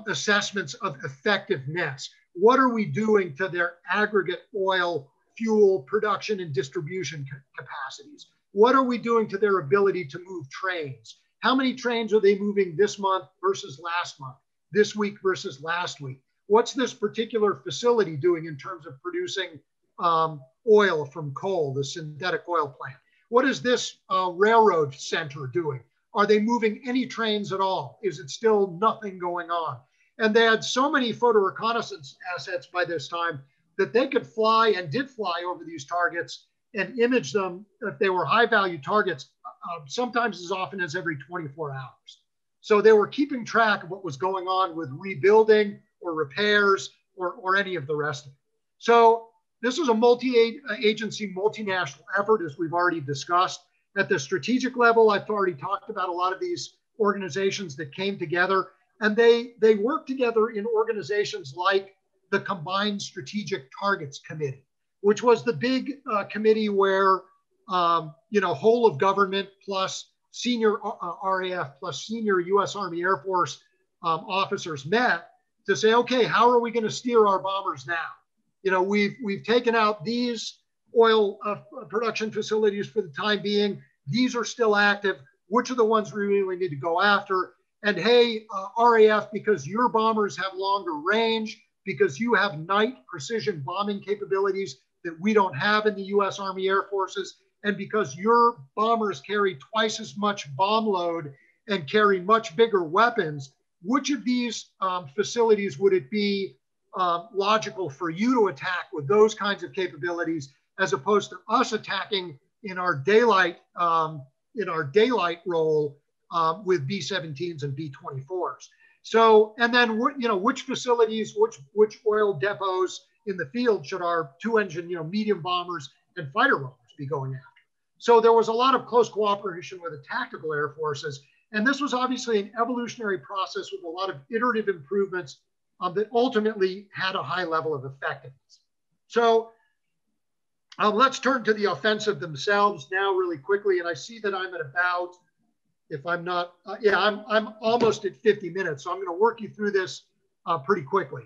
assessments of effectiveness. What are we doing to their aggregate oil, fuel, production, and distribution capacities? What are we doing to their ability to move trains? How many trains are they moving this month versus last month, this week versus last week? What's this particular facility doing in terms of producing oil from coal, the synthetic oil plant? What is this railroad center doing? Are they moving any trains at all? Is it still nothing going on? And they had so many photo reconnaissance assets by this time that they could fly and did fly over these targets and image them if they were high value targets, sometimes as often as every 24 hours. So they were keeping track of what was going on with rebuilding or repairs or any of the rest of it. So this was a multi-agency, multinational effort, as we've already discussed. At the strategic level, I've already talked about a lot of these organizations that came together, and they work together in organizations like the Combined Strategic Targets Committee, which was the big committee where whole of government plus senior RAF plus senior U.S. Army Air Force officers met to say, okay, how are we going to steer our bombers now? You know, we've taken out these oil production facilities for the time being. These are still active. Which are the ones we really need to go after? And hey, RAF, because your bombers have longer range, because you have night precision bombing capabilities that we don't have in the U.S. Army Air Forces, and because your bombers carry twice as much bomb load and carry much bigger weapons, which of these facilities would it be logical for you to attack with those kinds of capabilities, as opposed to us attacking in our daylight role with B-17s and B-24s. So, and then which facilities, which oil depots in the field should our two-engine medium bombers and fighter bombers be going after? So there was a lot of close cooperation with the tactical air forces, and this was obviously an evolutionary process with a lot of iterative improvements that ultimately had a high level of effectiveness. So let's turn to the offensive themselves now really quickly. And I see that I'm at about, if I'm not, I'm almost at 50 minutes. So I'm going to work you through this pretty quickly.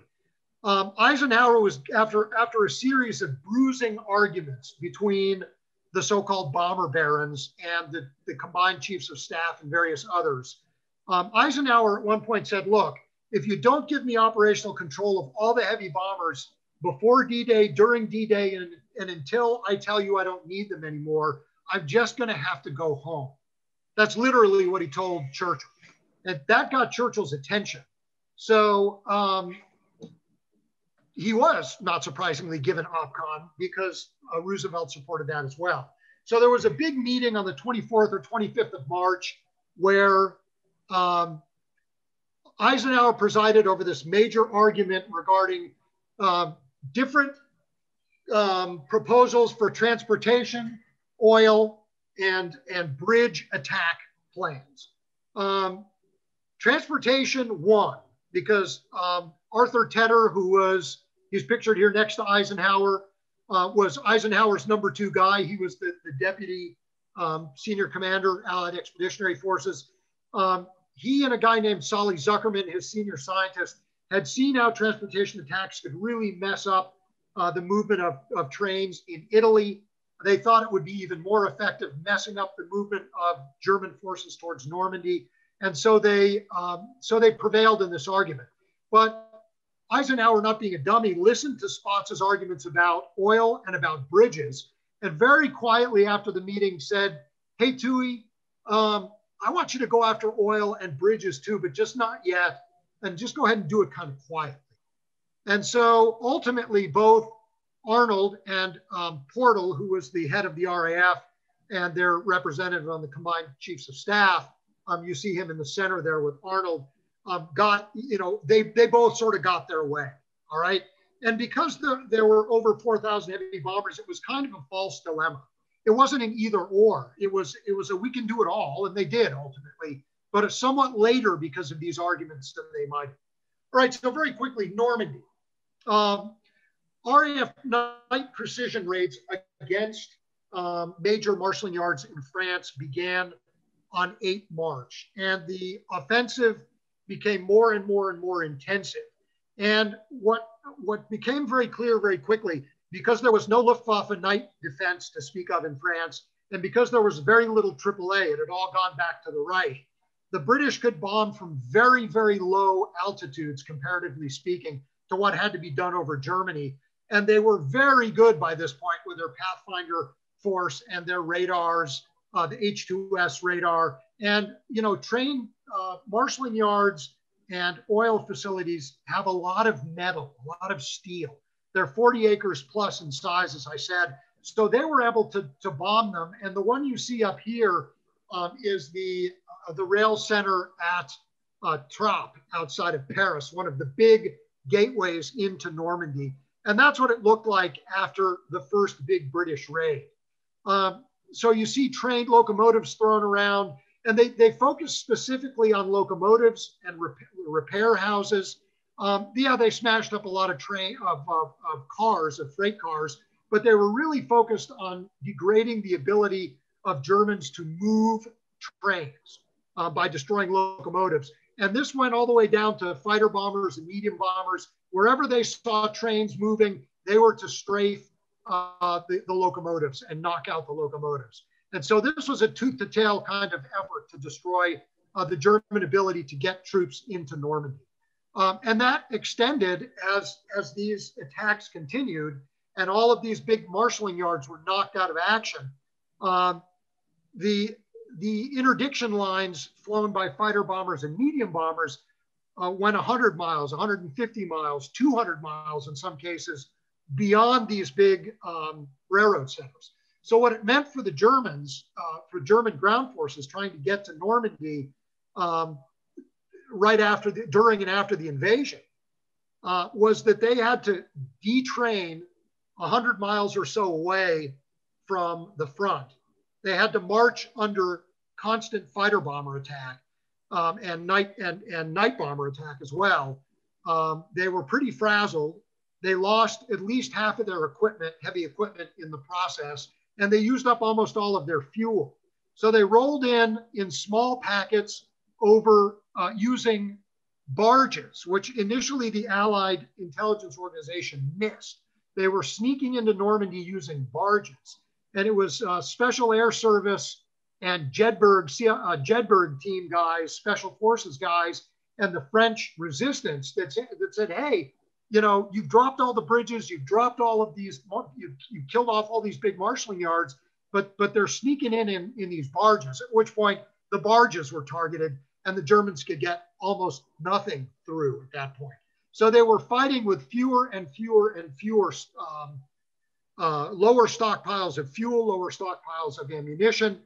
Eisenhower was, after a series of bruising arguments between the so-called bomber barons and the combined chiefs of staff and various others, Eisenhower at one point said, look, if you don't give me operational control of all the heavy bombers before D-Day, during D-Day, and until I tell you I don't need them anymore, I'm just going to have to go home. That's literally what he told Churchill. And that got Churchill's attention. So he was, not surprisingly, given OPCON because Roosevelt supported that as well. So there was a big meeting on the 24th or 25th of March where Eisenhower presided over this major argument regarding different proposals for transportation, oil, and bridge attack plans. Transportation won because Arthur Tedder, he's pictured here next to Eisenhower, was Eisenhower's #2 guy. He was the deputy senior commander, Allied Expeditionary Forces. He and a guy named Solly Zuckerman, his senior scientist, had seen how transportation attacks could really mess up the movement of trains in Italy. They thought it would be even more effective messing up the movement of German forces towards Normandy. And so they prevailed in this argument. But Eisenhower, not being a dummy, listened to Spatz's arguments about oil and about bridges, and very quietly after the meeting said, hey, Toohey, I want you to go after oil and bridges too, but just not yet. and just go ahead and do it kind of quietly. And so ultimately, both Arnold and Portal, who was the head of the RAF and their representative on the Combined Chiefs of Staff, you see him in the center there with Arnold, they both sort of got their way, all right? And because there were over 4,000 heavy bombers, it was kind of a false dilemma. It wasn't an either or. It was a we can do it all, and they did ultimately, but it's somewhat later because of these arguments than they might. All right, so very quickly, Normandy. RAF night precision raids against major marshalling yards in France began on 8 March, and the offensive became more and more and more intensive. And what became very clear very quickly, because there was no Luftwaffe night defense to speak of in France, and because there was very little AAA, it had all gone back to the Reich, the British could bomb from very, very low altitudes, comparatively speaking, to what had to be done over Germany. And they were very good by this point with their Pathfinder force and their radars, the H2S radar, and trained marshalling yards and oil facilities have a lot of metal, a lot of steel. They're 40 acres plus in size, as I said. So they were able to bomb them. And the one you see up here is the rail center at Trappes outside of Paris, one of the big gateways into Normandy. And that's what it looked like after the first big British raid. So you see trained locomotives thrown around, and they focused specifically on locomotives and repair houses. They smashed up a lot of cars, of freight cars, but they were really focused on degrading the ability of Germans to move trains by destroying locomotives. And this went all the way down to fighter bombers and medium bombers. Wherever they saw trains moving, they were to strafe the locomotives and knock out the locomotives. And so this was a tooth to tail kind of effort to destroy the German ability to get troops into Normandy. And that extended as these attacks continued and all of these big marshalling yards were knocked out of action. The interdiction lines flown by fighter bombers and medium bombers went 100 miles, 150 miles, 200 miles in some cases beyond these big railroad centers. So what it meant for the Germans, for German ground forces trying to get to Normandy during and after the invasion, was that they had to detrain 100 miles or so away from the front. They had to march under constant fighter bomber attack and night bomber attack as well. They were pretty frazzled. They lost at least half of their equipment, heavy equipment, in the process, and they used up almost all of their fuel. So they rolled in small packets over using barges, which initially the Allied intelligence organization missed. They were sneaking into Normandy using barges. And it was Special Air Service and Jedburgh team guys, Special Forces guys, and the French resistance that said, hey, you've dropped all the bridges, you've dropped all of these, you've killed off all these big marshalling yards, but they're sneaking in these barges, at which point the barges were targeted and the Germans could get almost nothing through at that point. So they were fighting with fewer and fewer and fewer lower stockpiles of fuel, lower stockpiles of ammunition.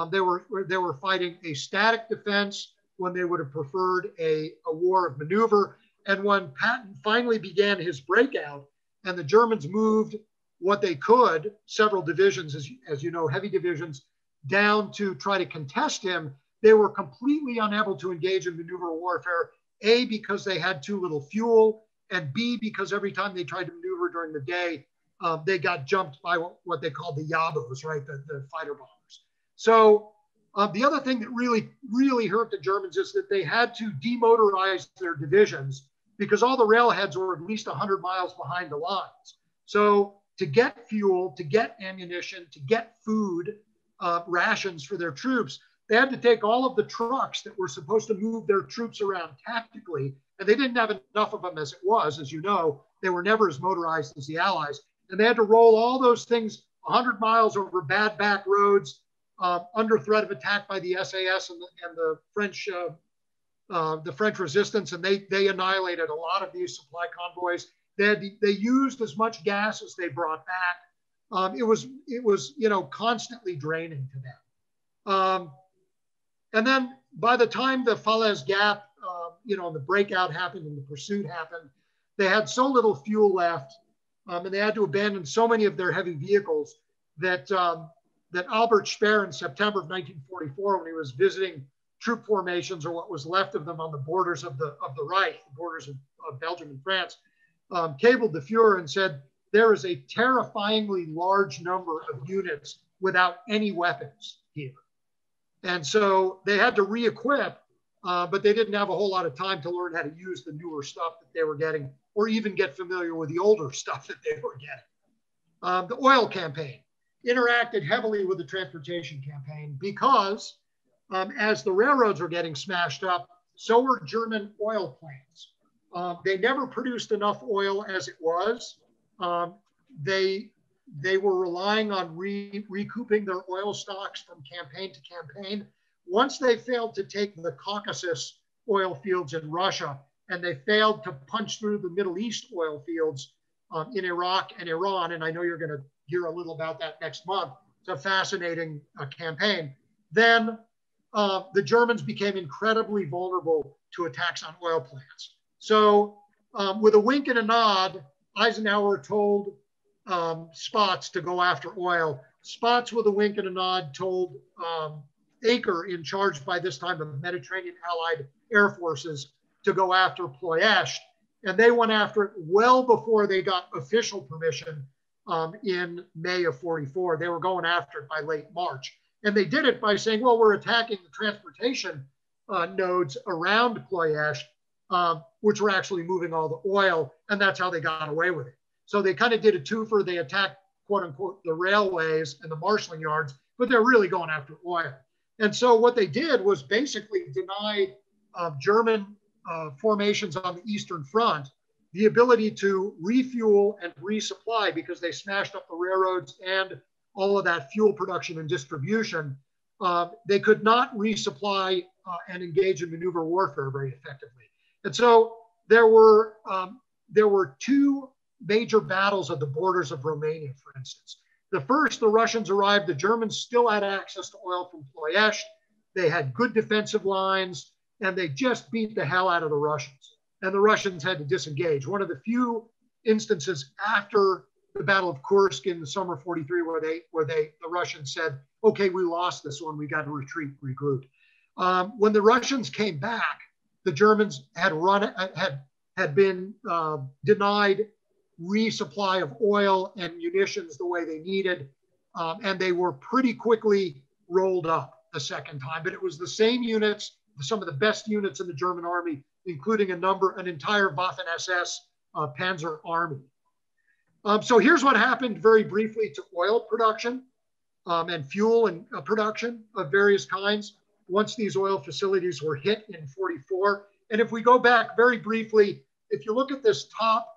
They were fighting a static defense when they would have preferred a war of maneuver. And when Patton finally began his breakout and the Germans moved what they could, several divisions, as you know, heavy divisions, down to try to contest him, they were completely unable to engage in maneuver warfare, A, because they had too little fuel, and B, because every time they tried to maneuver during the day, they got jumped by what they called the Yabos, right, the fighter bombers. So the other thing that really, really hurt the Germans is that they had to demotorize their divisions because all the railheads were at least 100 miles behind the lines. So to get fuel, to get ammunition, to get food, rations for their troops, they had to take all of the trucks that were supposed to move their troops around tactically, and they didn't have enough of them as it was. As you know, they were never as motorized as the Allies. And they had to roll all those things 100 miles over bad back roads under threat of attack by the SAS and the French the French resistance, and they annihilated a lot of these supply convoys. They used as much gas as they brought back. It was constantly draining to them. And then by the time the Falaise Gap, the breakout happened and the pursuit happened, they had so little fuel left, and they had to abandon so many of their heavy vehicles that Albert Speer in September of 1944, when he was visiting troop formations, or what was left of them on the borders of the Reich, the borders of Belgium and France, cabled the Fuhrer and said, there is a terrifyingly large number of units without any weapons here. And so they had to re-equip, but they didn't have a whole lot of time to learn how to use the newer stuff that they were getting, or even get familiar with the older stuff that they were getting. The oil campaign interacted heavily with the transportation campaign because as the railroads were getting smashed up, so were German oil plants. They never produced enough oil as it was. They were relying on recouping their oil stocks from campaign to campaign. Once they failed to take the Caucasus oil fields in Russia, and they failed to punch through the Middle East oil fields in Iraq and Iran, and I know you're going to hear a little about that next month. It's a fascinating campaign. Then the Germans became incredibly vulnerable to attacks on oil plants. So with a wink and a nod, Eisenhower told Spaatz to go after oil. Spaatz, with a wink and a nod, told Aker, in charge by this time of Mediterranean Allied Air Forces, to go after Ploiești. And they went after it well before they got official permission in May of 44. They were going after it by late March. And they did it by saying, well, we're attacking the transportation nodes around Ploiești, which were actually moving all the oil. And that's how they got away with it. So they kind of did a twofer. They attacked, quote unquote, the railways and the marshalling yards, but they're really going after oil. And so what they did was basically deny German formations on the Eastern Front the ability to refuel and resupply, because they smashed up the railroads and all of that fuel production and distribution. They could not resupply and engage in maneuver warfare very effectively. And so there were two major battles at the borders of Romania, for instance. The first, the Russians arrived, the Germans still had access to oil from Ploiești. They had good defensive lines, and they just beat the hell out of the Russians. And the Russians had to disengage. One of the few instances after the Battle of Kursk in the summer of 43 where the Russians said, okay, we lost this one, we got to retreat, regroup. When the Russians came back, the Germans had been denied resupply of oil and munitions the way they needed, and they were pretty quickly rolled up the second time. But it was the same units, some of the best units in the German army, including an entire Waffen-SS Panzer army. So here's what happened very briefly to oil production and fuel and production of various kinds once these oil facilities were hit in 44. And if we go back very briefly, if you look at this top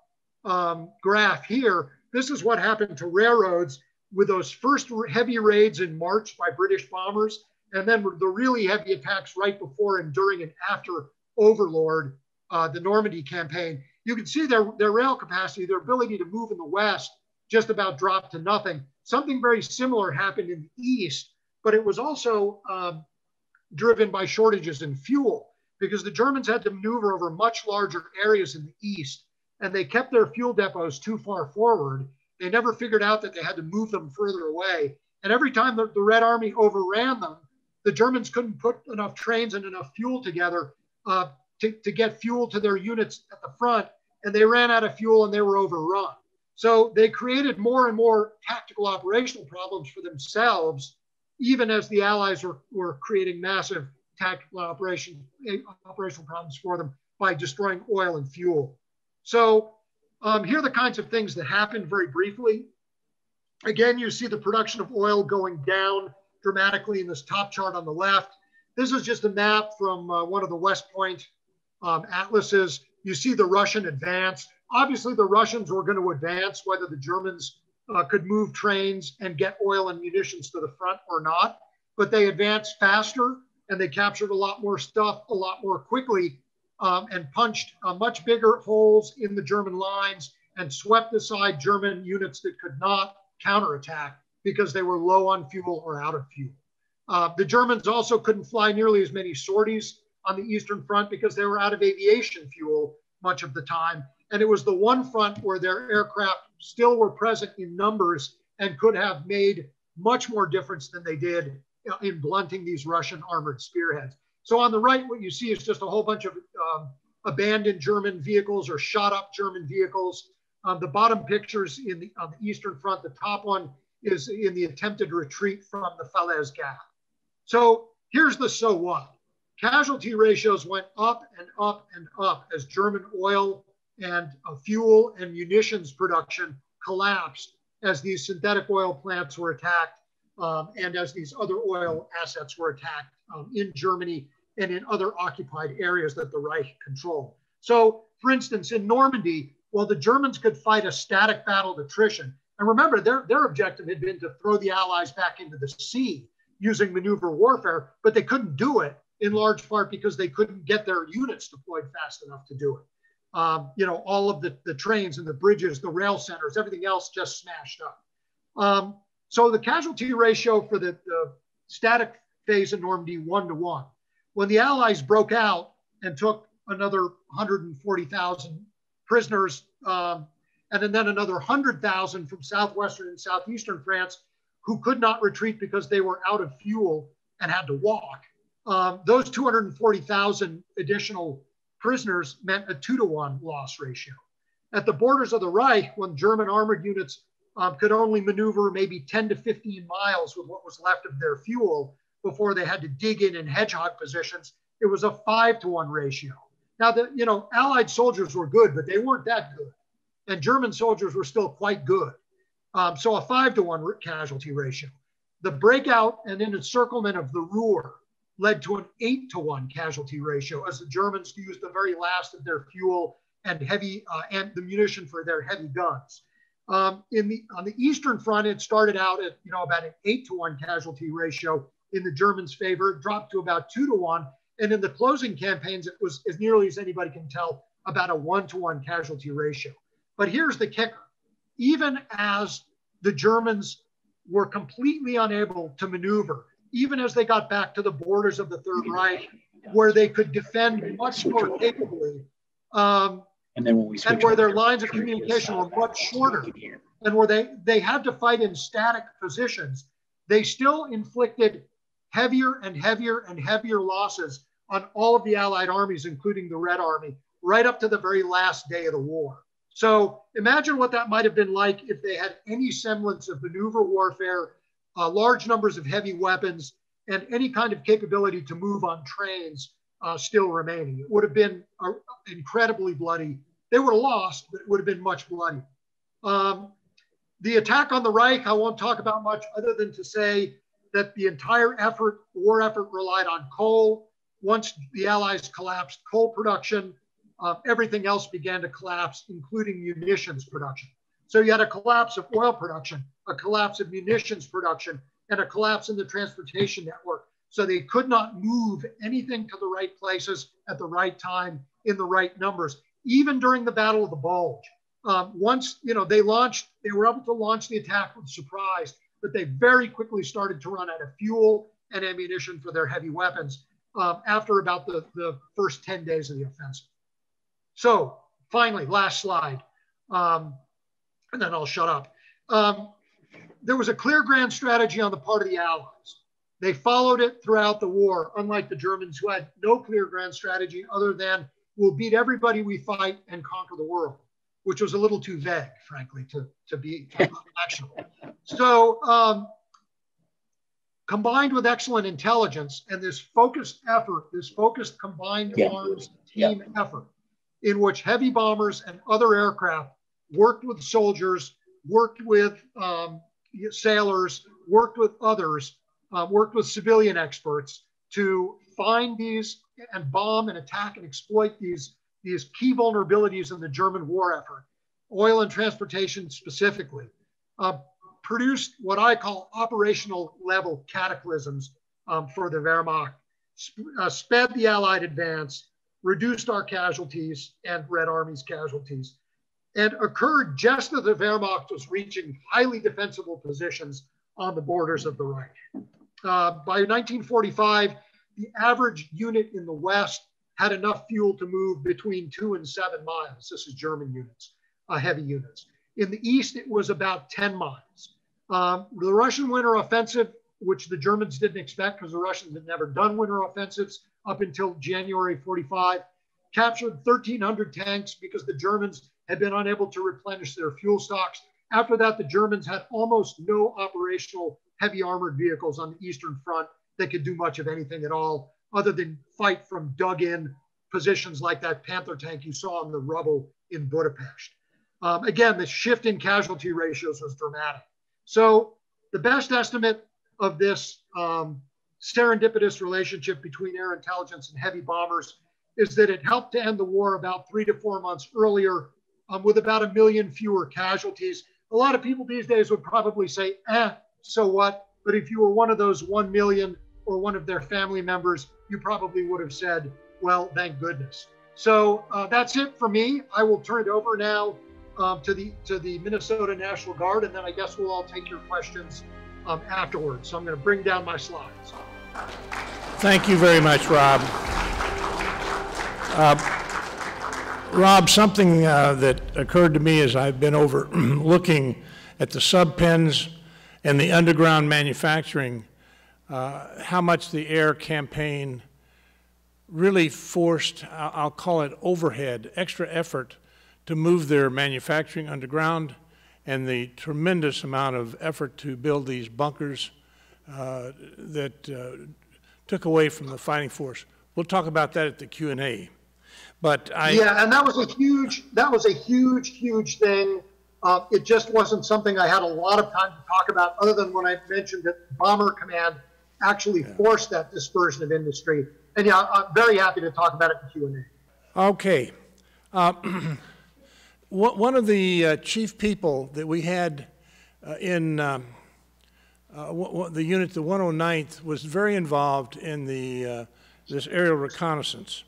graph here, this is what happened to railroads with those first heavy raids in March by British bombers, and then the really heavy attacks right before and during and after Overlord, the Normandy campaign. You can see their rail capacity, their ability to move in the West just about dropped to nothing. Something very similar happened in the East, but it was also driven by shortages in fuel, because the Germans had to maneuver over much larger areas in the East, and they kept their fuel depots too far forward. They never figured out that they had to move them further away. And every time the Red Army overran them, the Germans couldn't put enough trains and enough fuel together to get fuel to their units at the front, and they ran out of fuel and they were overrun. So they created more and more tactical operational problems for themselves, even as the Allies were creating massive tactical operational problems for them by destroying oil and fuel. So here are the kinds of things that happened very briefly. Again, you see the production of oil going down dramatically in this top chart on the left. This is just a map from one of the West Point atlases. You see the Russian advance. Obviously, the Russians were going to advance whether the Germans could move trains and get oil and munitions to the front or not, but they advanced faster and they captured a lot more stuff a lot more quickly, and punched much bigger holes in the German lines and swept aside German units that could not counterattack because they were low on fuel or out of fuel. The Germans also couldn't fly nearly as many sorties on the Eastern Front because they were out of aviation fuel much of the time. And it was the one front where their aircraft still were present in numbers and could have made much more difference than they did in blunting these Russian armored spearheads. So on the right, what you see is just a whole bunch of abandoned German vehicles or shot up German vehicles. The bottom pictures on the Eastern Front, the top one is in the attempted retreat from the Falaise Gap. So here's the so what. Casualty ratios went up and up and up as German oil and fuel and munitions production collapsed as these synthetic oil plants were attacked and as these other oil assets were attacked in Germany and in other occupied areas that the Reich controlled. So, for instance, in Normandy, while the Germans could fight a static battle of attrition, and remember, their objective had been to throw the Allies back into the sea using maneuver warfare, but they couldn't do it in large part because they couldn't get their units deployed fast enough to do it. All of the trains and the bridges, the rail centers, everything else just smashed up. So the casualty ratio for the static phase in Normandy, 1-to-1. When the Allies broke out and took another 140,000 prisoners, and then another 100,000 from southwestern and southeastern France who could not retreat because they were out of fuel and had to walk. Those 240,000 additional prisoners meant a 2-to-1 loss ratio. At the borders of the Reich, when German armored units could only maneuver maybe 10 to 15 miles with what was left of their fuel before they had to dig in hedgehog positions, it was a 5-to-1 ratio. Now, the Allied soldiers were good, but they weren't that good. And German soldiers were still quite good. So a 5-to-1 casualty ratio. The breakout and then encirclement of the Ruhr led to an 8-to-1 casualty ratio as the Germans used the very last of their fuel and and the munition for their heavy guns. On the Eastern Front, it started out at about an 8-to-1 casualty ratio in the Germans' favor. It dropped to about 2-to-1, and in the closing campaigns, it was, as nearly as anybody can tell, about a 1-to-1 casualty ratio. But here's the kicker: even as the Germans were completely unable to maneuver, even as they got back to the borders of the Third Reich, where they could defend much more capably, and where their lines of communication were much shorter, and where they had to fight in static positions, they still inflicted heavier and heavier and heavier losses on all of the Allied armies, including the Red Army, right up to the very last day of the war. So imagine what that might have been like if they had any semblance of maneuver warfare, large numbers of heavy weapons, and any kind of capability to move on trains still remaining. It would have been incredibly bloody. They would have lost, but it would have been much bloody. The attack on the Reich, I won't talk about much other than to say that the entire war effort relied on coal. Once the Allies collapsed coal production, everything else began to collapse, including munitions production. So you had a collapse of oil production, a collapse of munitions production, and a collapse in the transportation network. So they could not move anything to the right places at the right time in the right numbers, even during the Battle of the Bulge. Once they were able to launch the attack with surprise, but they very quickly started to run out of fuel and ammunition for their heavy weapons after about the first 10 days of the offensive. So finally, last slide, and then I'll shut up. There was a clear grand strategy on the part of the Allies. They followed it throughout the war, unlike the Germans, who had no clear grand strategy other than we'll beat everybody we fight and conquer the world, which was a little too vague, frankly, to be actionable. So combined with excellent intelligence and this focused effort, this focused combined arms team effort, in which heavy bombers and other aircraft worked with soldiers, worked with sailors, worked with others, worked with civilian experts to find these and bomb and attack and exploit these key vulnerabilities in the German war effort, oil and transportation specifically, produced what I call operational level cataclysms for the Wehrmacht sped the Allied advance, reduced our casualties and Red Army's casualties, and occurred just as the Wehrmacht was reaching highly defensible positions on the borders of the Reich. By 1945, the average unit in the West had enough fuel to move between 2 and 7 miles. This is German units, heavy units. In the East, it was about 10 miles. The Russian winter offensive, which the Germans didn't expect because the Russians had never done winter offensives up until January 45, captured 1,300 tanks because the Germans had been unable to replenish their fuel stocks. After that, the Germans had almost no operational heavy armored vehicles on the Eastern Front that could do much of anything at all, other than fight from dug-in positions like that Panther tank you saw in the rubble in Budapest. Again, the shift in casualty ratios was dramatic. So the best estimate of this serendipitous relationship between air intelligence and heavy bombers is that it helped to end the war about 3 to 4 months earlier with about 1 million fewer casualties. A lot of people these days would probably say, so what? But if you were one of those 1 million or one of their family members, you probably would have said, well, thank goodness. So that's it for me. I will turn it over now to the Minnesota National Guard, and then I guess we'll all take your questions afterwards. So I'm going to bring down my slides. Thank you very much, Rob. Rob, something that occurred to me as I've been over looking at the sub-pens and the underground manufacturing, how much the air campaign really forced, I'll call it overhead, extra effort to move their manufacturing underground, and the tremendous amount of effort to build these bunkers that took away from the fighting force. We'll talk about that at the Q&A. But yeah, and that was a huge thing. It just wasn't something I had a lot of time to talk about, other than when I mentioned that Bomber Command actually forced that dispersion of industry. And yeah, I'm very happy to talk about it in Q&A. Okay. One of the chief people that we had in the unit, the 109th, was very involved in this aerial reconnaissance.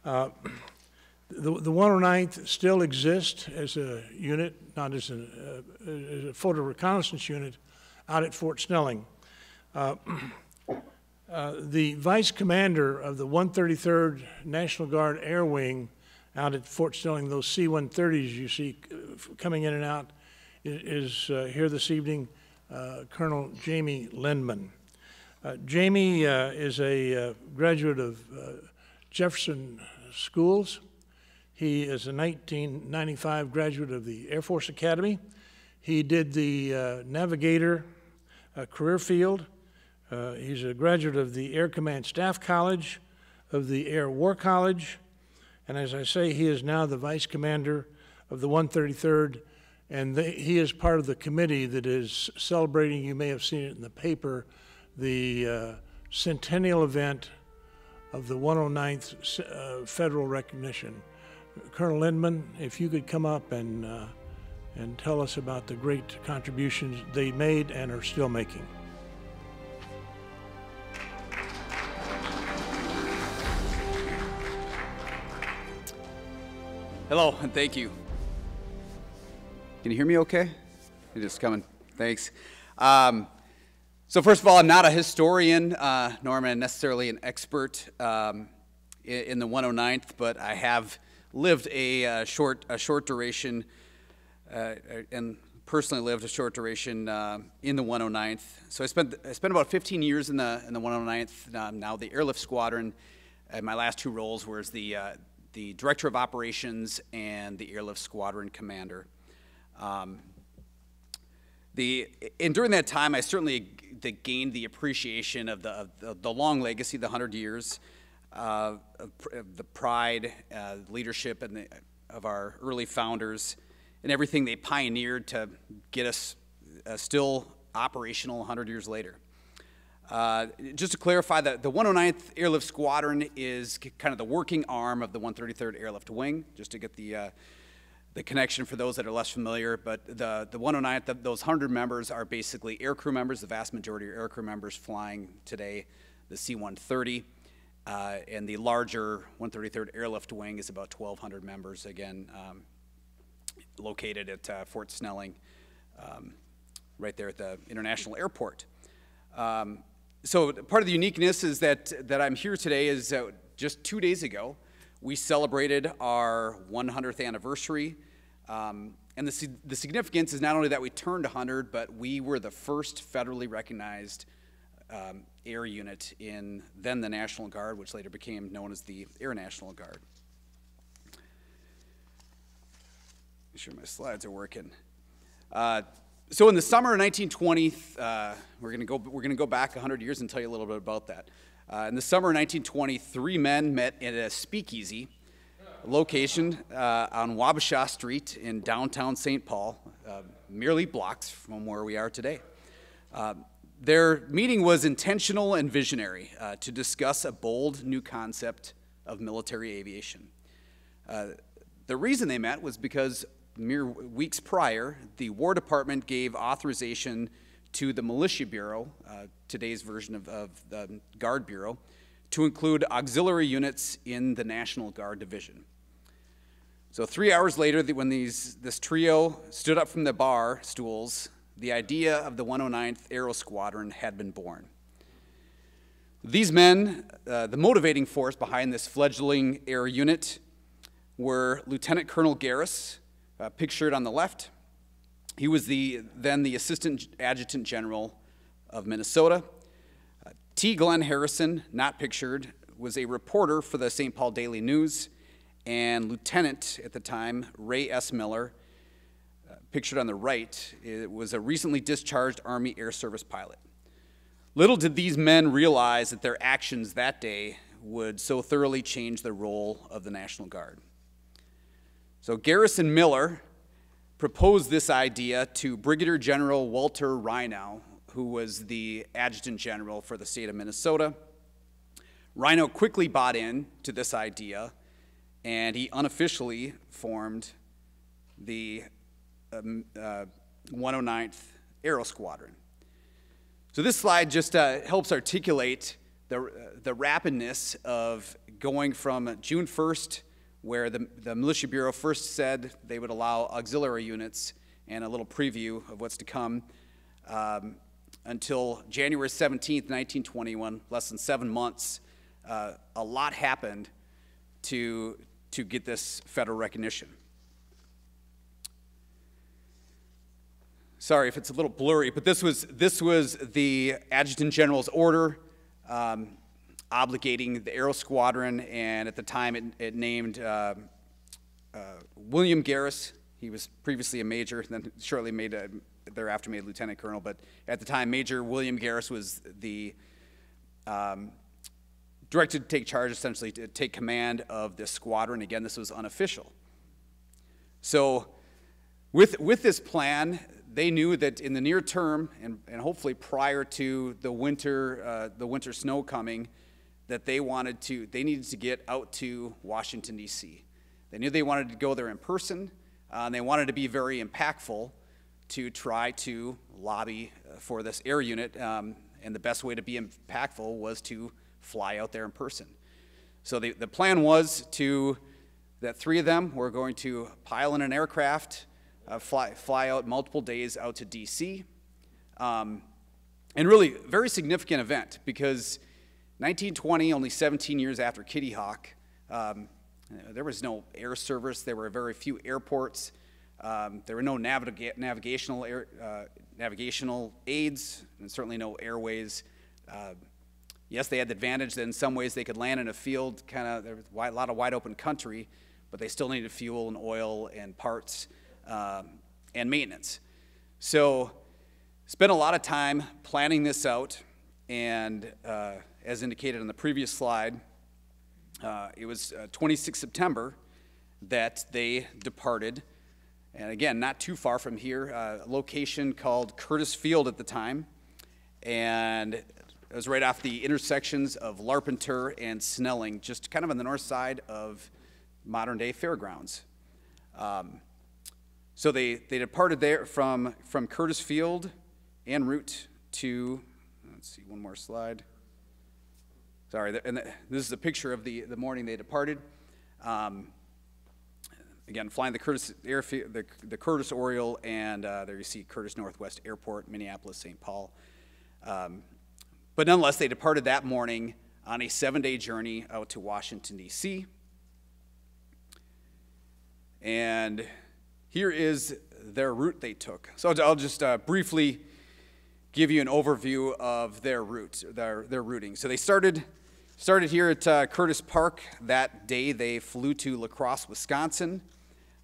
The 109th still exists as a unit, not as a photo reconnaissance unit, out at Fort Snelling. The vice commander of the 133rd National Guard Air Wing out at Fort Snelling, those C-130s you see coming in and out, is here this evening, Colonel Jamie Lindman. Jamie is a graduate of Jefferson Schools. He is a 1995 graduate of the Air Force Academy. He did the Navigator career field. He's a graduate of the Air Command Staff College, of the Air War College, and as I say, he is now the Vice Commander of the 133rd, and he is part of the committee that is celebrating, you may have seen it in the paper, the centennial event of the 109th federal recognition. Colonel Lindman, if you could come up and tell us about the great contributions they made and are still making. Hello, and thank you. Can you hear me okay? You're just coming. Thanks. So first of all, I'm not a historian, nor am I necessarily an expert in the 109th, but I have lived a short duration and personally lived a short duration in the 109th. So I spent about 15 years in the 109th, now the Airlift Squadron. My last two roles were as the Director of Operations and the Airlift Squadron Commander. And during that time, I certainly gained the appreciation of the long legacy, the 100 years, of the pride, leadership, of our early founders, and everything they pioneered to get us still operational 100 years later. Just to clarify, the 109th Airlift Squadron is kind of the working arm of the 133rd Airlift Wing, just to get the connection for those that are less familiar. But the 109th, those 100 members are basically aircrew members. The vast majority are aircrew members flying today the C-130. and the larger 133rd Airlift Wing is about 1,200 members, again, located at Fort Snelling, right there at the International Airport. So part of the uniqueness is that I'm here today is just 2 days ago, we celebrated our 100th anniversary. And the significance is not only that we turned 100, but we were the first federally recognized air unit in then the National Guard, which later became known as the Air National Guard. Make sure my slides are working. So in the summer of 1920, we're going to go back 100 years and tell you a little bit about that. In the summer of 1920, 3 men met at a speakeasy location on Wabasha Street in downtown St. Paul, merely blocks from where we are today. Their meeting was intentional and visionary to discuss a bold new concept of military aviation. The reason they met was because mere weeks prior, the War Department gave authorization to the Militia Bureau, today's version of the Guard Bureau, to include auxiliary units in the National Guard Division. So 3 hours later, when this trio stood up from the bar stools, the idea of the 109th Aero Squadron had been born. These men, the motivating force behind this fledgling air unit, were Lieutenant Colonel Garris, pictured on the left. He was then the Assistant Adjutant General of Minnesota. T. Glenn Harrison, not pictured, was a reporter for the St. Paul Daily News, and Lieutenant at the time, Ray S. Miller, pictured on the right, was a recently discharged Army Air Service pilot. Little did these men realize that their actions that day would so thoroughly change the role of the National Guard. So Garrison Miller proposed this idea to Brigadier General Walter Rhinow, who was the Adjutant General for the state of Minnesota. Rhinow quickly bought in to this idea, and he unofficially formed the 109th Aero Squadron. So this slide just helps articulate the rapidness of going from June 1st, where the Militia Bureau first said they would allow auxiliary units, and a little preview of what's to come, until January 17th, 1921, less than 7 months. A lot happened to get this federal recognition. Sorry if it's a little blurry, but this was the Adjutant General's order obligating the Aero Squadron, and at the time it named William Garris. He was previously a major, then shortly thereafter made Lieutenant Colonel, but at the time Major William Garris was the directed to take charge, essentially to take command of this squadron. Again, this was unofficial. So with this plan, they knew that in the near term, and hopefully prior to the winter snow coming, that they needed to get out to Washington, D.C. They knew they wanted to go there in person, and they wanted to be very impactful to try to lobby for this air unit, and the best way to be impactful was to fly out there in person. So the plan was that 3 of them were going to pile in an aircraft, fly out multiple days out to D.C. And really, very significant event, because 1920, only 17 years after Kitty Hawk, there was no air service. There were very few airports. There were no navigational aids, and certainly no airways. Yes, they had the advantage that in some ways they could land in a field, there was a lot of wide open country, but they still needed fuel and oil and parts and maintenance. So spent a lot of time planning this out, and as indicated on the previous slide, it was 26 September that they departed. And again, not too far from here, a location called Curtis Field at the time, and it was right off the intersections of Larpenteur and Snelling, just kind of on the north side of modern-day fairgrounds. So they departed there from Curtis Field en route to, let's see, one more slide. Sorry, and this is a picture of the morning they departed. Again, flying the Curtis Airfield, the Curtis Oriole, and there you see Curtis Northwest Airport, Minneapolis, St. Paul. But nonetheless, they departed that morning on a 7-day journey out to Washington, D.C. And here is their route they took. So I'll just briefly give you an overview of their route, their routing. So they started here at Curtis Park. That day they flew to La Crosse, Wisconsin,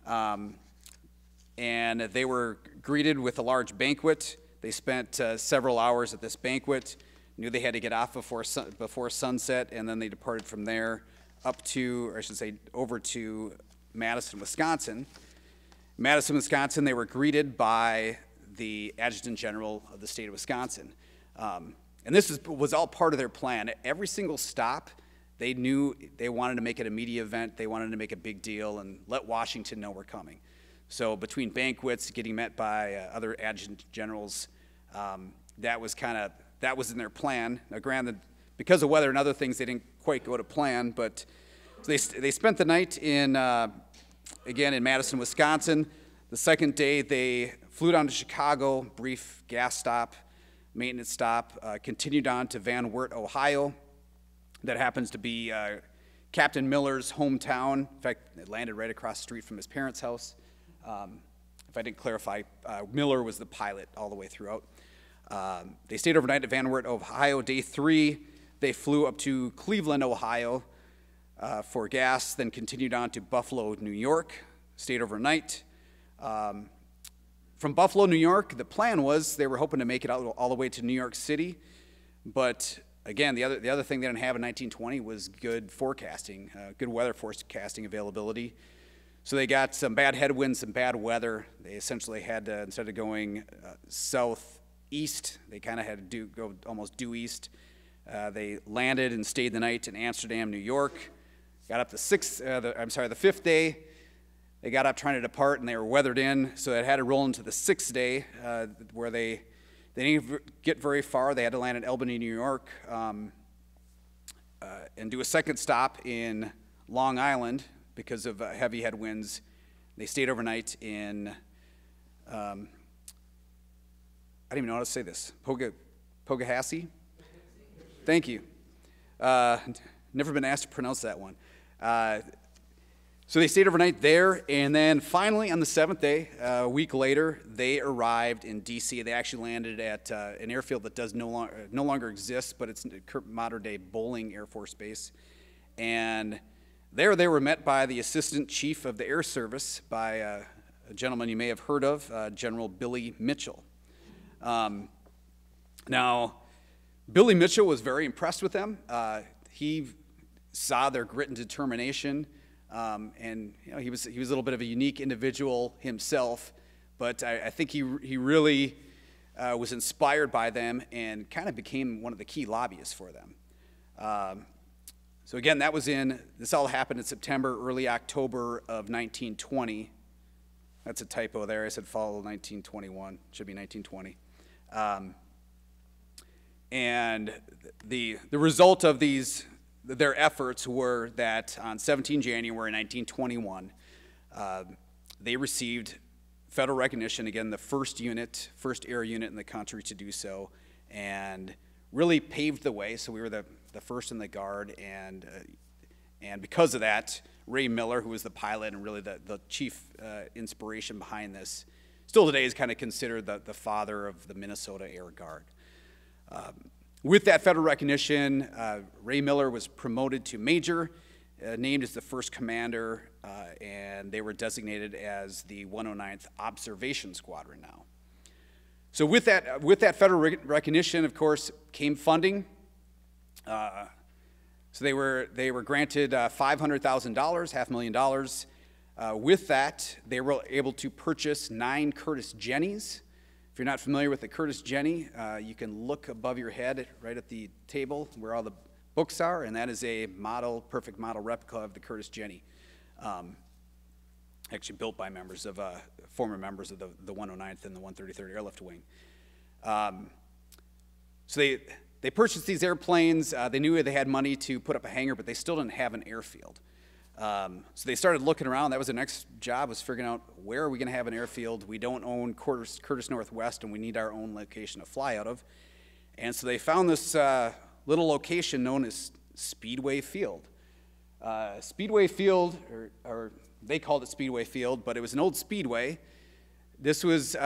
and they were greeted with a large banquet. They spent several hours at this banquet, knew they had to get off before sunset, and then they departed from there up to, or I should say, over to Madison, Wisconsin. Madison, Wisconsin, they were greeted by the Adjutant General of the state of Wisconsin. And this was all part of their plan. At every single stop, they knew they wanted to make it a media event. They wanted to make a big deal and let Washington know we're coming. So between banquets, getting met by other adjutant generals, that was in their plan. Now, granted, because of weather and other things, they didn't quite go to plan. But so they spent the night again in Madison, Wisconsin. The second day, they flew down to Chicago, brief gas stop, maintenance stop, continued on to Van Wert, Ohio. That happens to be Captain Miller's hometown. In fact, it landed right across the street from his parents' house. If I didn't clarify, Miller was the pilot all the way throughout. They stayed overnight at Van Wert, Ohio. Day 3, they flew up to Cleveland, Ohio for gas, then continued on to Buffalo, New York, stayed overnight. From Buffalo, New York, the plan was they were hoping to make it out all the way to New York City, but again, the other thing they didn't have in 1920 was good forecasting, good weather forecasting availability. So they got some bad headwinds, some bad weather. They essentially had to, instead of going southeast, they kind of had to go almost due east. They landed and stayed the night in Amsterdam, New York. Got up the 5th day. They got up trying to depart, and they were weathered in, so it had to roll into the 6th day, where they didn't get very far. They had to land in Albany, New York, and do a second stop in Long Island because of heavy headwinds. They stayed overnight in, I don't even know how to say this, Poughkeepsie? Thank you. Never been asked to pronounce that one. So they stayed overnight there, and then finally on the 7th day, a week later, they arrived in D.C. They actually landed at an airfield that does no longer exist, but it's modern-day Bolling Air Force Base. And there they were met by the Assistant Chief of the Air Service, by a gentleman you may have heard of, General Billy Mitchell. Now, Billy Mitchell was very impressed with them. He saw their grit and determination. And you know, he was a little bit of a unique individual himself, but I think he really was inspired by them and kind of became one of the key lobbyists for them. So again, this all happened in September, early October of 1920. That's a typo there. I said fall of 1921. Should be 1920. And the result of their efforts were that on 17 January 1921, they received federal recognition, again, the first air unit in the country to do so, and really paved the way. So we were the first in the Guard, and because of that, Ray Miller, who was the pilot and really the chief inspiration behind this, still today is kind of considered the father of the Minnesota Air Guard. With that federal recognition, Ray Miller was promoted to major, named as the first commander, and they were designated as the 109th Observation Squadron now. So with that federal recognition, of course, came funding. So they were granted $500,000, $500,000. With that, they were able to purchase 9 Curtiss Jennies. If you're not familiar with the Curtiss Jenny, you can look above your head right at the table where all the books are, and that is a perfect model replica of the Curtiss Jenny, actually built by former members of the 109th and the 133rd Airlift Wing. So they purchased these airplanes. They knew they had money to put up a hangar, but they still didn't have an airfield. So they started looking around. That was the next job, was figuring out, where are we going to have an airfield? We don't own Curtis Northwest, and we need our own location to fly out of. And so they found this little location known as Speedway Field. Speedway Field, or they called it Speedway Field, but it was an old speedway. This was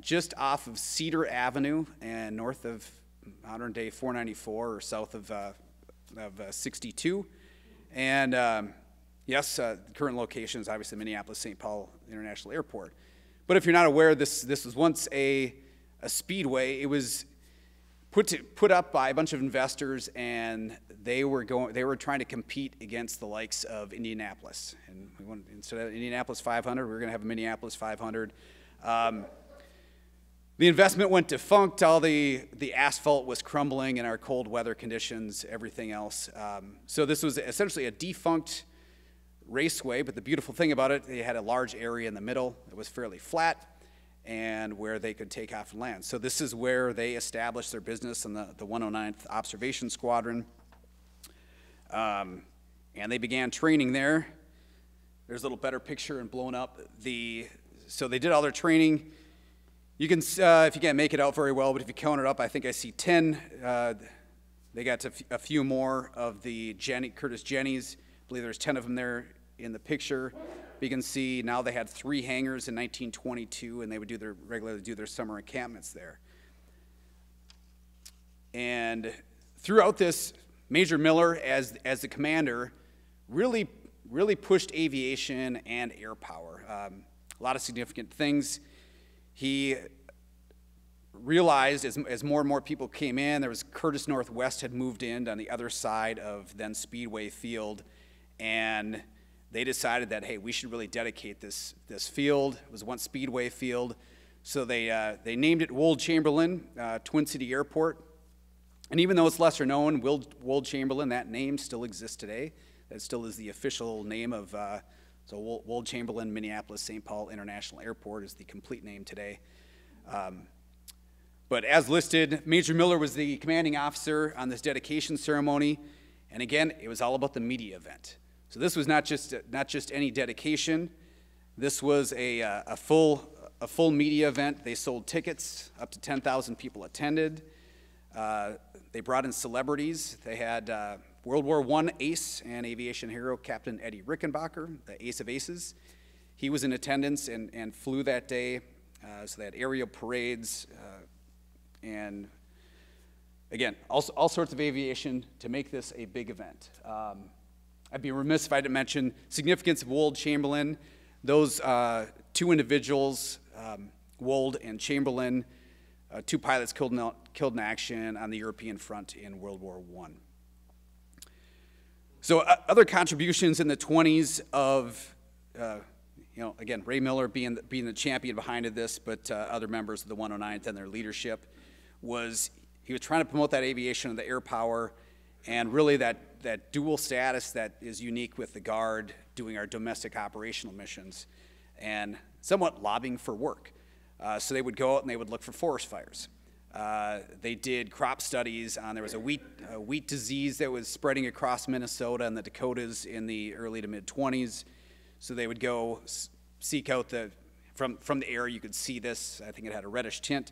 just off of Cedar Avenue and north of modern-day 494, or south of 62. And yes, the current location is obviously Minneapolis-St. Paul International Airport. But if you're not aware, this was once a speedway. It was put up by a bunch of investors, and they were trying to compete against the likes of Indianapolis. And instead of Indianapolis 500, we were going to have a Minneapolis 500. The investment went defunct. All the asphalt was crumbling in our cold weather conditions, everything else. So this was essentially a defunct raceway, but the beautiful thing about it, they had a large area in the middle. It was fairly flat, and where they could take off and land. So this is where they established their business in the 109th Observation Squadron. And they began training there. There's a little better picture and blown up. So they did all their training. You can, if you can't make it out very well, but if you count it up, I think I see 10. They got to a few more of the Curtis Jennies. I believe there's 10 of them there in the picture. But you can see now they had 3 hangars in 1922, and they would regularly do their summer encampments there. And throughout this, Major Miller, as the commander, really pushed aviation and air power. A lot of significant things. He realized as more and more people came in, there was Curtis Northwest had moved in on the other side of then Speedway Field, and they decided that, hey, we should really dedicate this field. It was once Speedway Field, so they named it Wold Chamberlain Twin City Airport. And even though it's lesser known, Wold Chamberlain, that name still exists today. That still is the official name of, so Wold Chamberlain Minneapolis-St. Paul International Airport is the complete name today. But as listed, Major Miller was the commanding officer on this dedication ceremony. And again, it was all about the media event. So this was not just any dedication. This was a full media event. They sold tickets. Up to 10,000 people attended. They brought in celebrities. They had World War I ace and aviation hero Captain Eddie Rickenbacker, the ace of aces. He was in attendance and flew that day. So they had aerial parades and, again, all sorts of aviation to make this a big event. I'd be remiss if I didn't mention significance of Wold Chamberlain. Those 2 individuals, Wold and Chamberlain, 2 pilots killed in action on the European front in World War I. So other contributions in the 20s of, again, Ray Miller being the champion behind this, but other members of the 109th and their leadership, was he was trying to promote that aviation and the air power, and really that dual status that is unique with the Guard doing our domestic operational missions, and somewhat lobbying for work. So they would go out and they would look for forest fires. They did crop studies on, there was a wheat disease that was spreading across Minnesota and the Dakotas in the early to mid-20s. So they would go seek out from the air, you could see this, I think it had a reddish tint,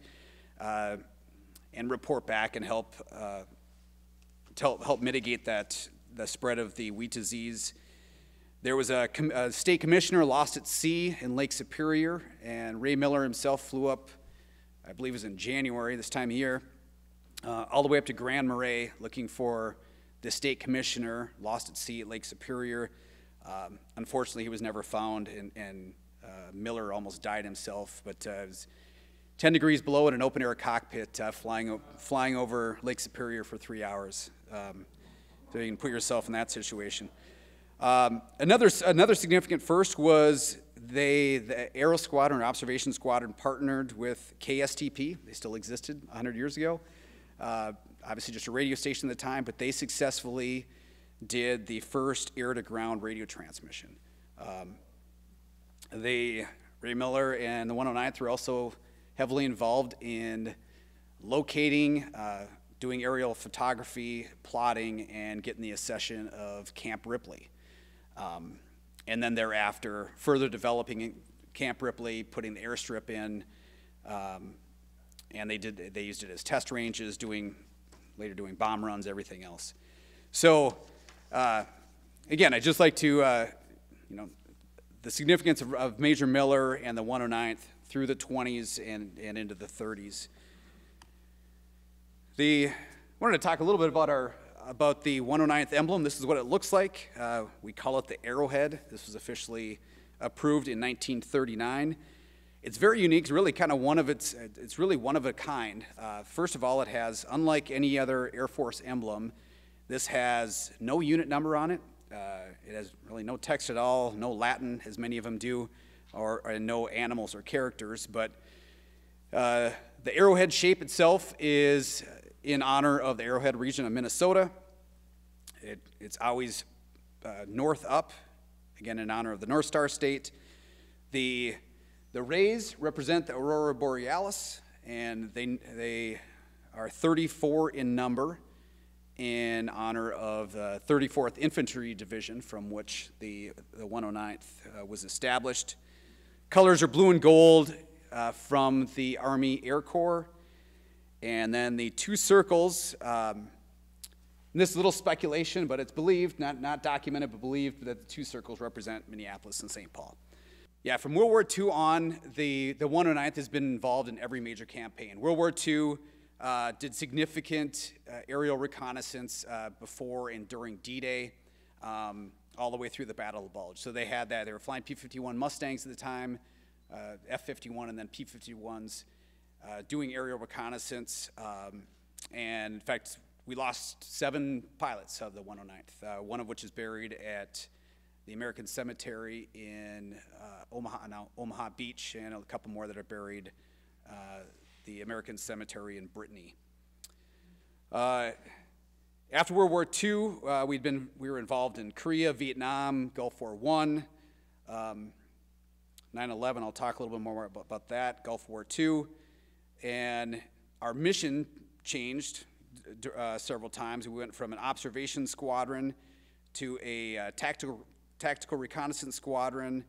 and report back and help mitigate the spread of the wheat disease. There was a state commissioner lost at sea in Lake Superior, and Ray Miller himself flew up, I believe it was in January, this time of year, all the way up to Grand Marais looking for the state commissioner lost at sea at Lake Superior. Unfortunately, he was never found, and Miller almost died himself, but it was 10 degrees below in an open-air cockpit flying over Lake Superior for 3 hours. So you can put yourself in that situation. Another significant first was the Aero Squadron or Observation Squadron partnered with KSTP. They still existed 100 years ago. Obviously just a radio station at the time, but they successfully did the first air-to-ground radio transmission. Ray Miller and the 109th were also heavily involved in locating doing aerial photography, plotting, and getting the accession of Camp Ripley. And then thereafter, further developing Camp Ripley, putting the airstrip in, and they used it as test ranges, later doing bomb runs, everything else. So, again, I'd just like to, the significance of Major Miller and the 109th through the 20s and into the 30s. I wanted to talk a little bit about the 109th emblem. This is what it looks like. We call it the Arrowhead. This was officially approved in 1939. It's very unique. It's really kind of it's really one of a kind. First of all, it has, unlike any other Air Force emblem, this has no unit number on it. It has really no text at all, no Latin, as many of them do, or no animals or characters. But the arrowhead shape itself is in honor of the Arrowhead region of Minnesota. It's always north up, again in honor of the North Star State. The rays represent the Aurora Borealis, and they are 34 in number in honor of the 34th Infantry Division, from which the 109th was established. Colors are blue and gold from the Army Air Corps. And then the two circles, this is a little speculation, but it's believed, not documented, but believed that the two circles represent Minneapolis and St. Paul. Yeah, from World War II on, the 109th has been involved in every major campaign. World War II did significant aerial reconnaissance before and during D-Day, all the way through the Battle of the Bulge. So they had that. They were flying P-51 Mustangs at the time, F-51, and then P-51s, doing aerial reconnaissance. And in fact, we lost 7 pilots of the 109th, one of which is buried at the American Cemetery in Omaha Beach, and a couple more that are buried the American Cemetery in Brittany. After World War II, we were involved in Korea, Vietnam, Gulf War I, 9/11. I'll talk a little bit more about that. Gulf War II, and our mission changed several times. We went from an observation squadron to a tactical reconnaissance squadron,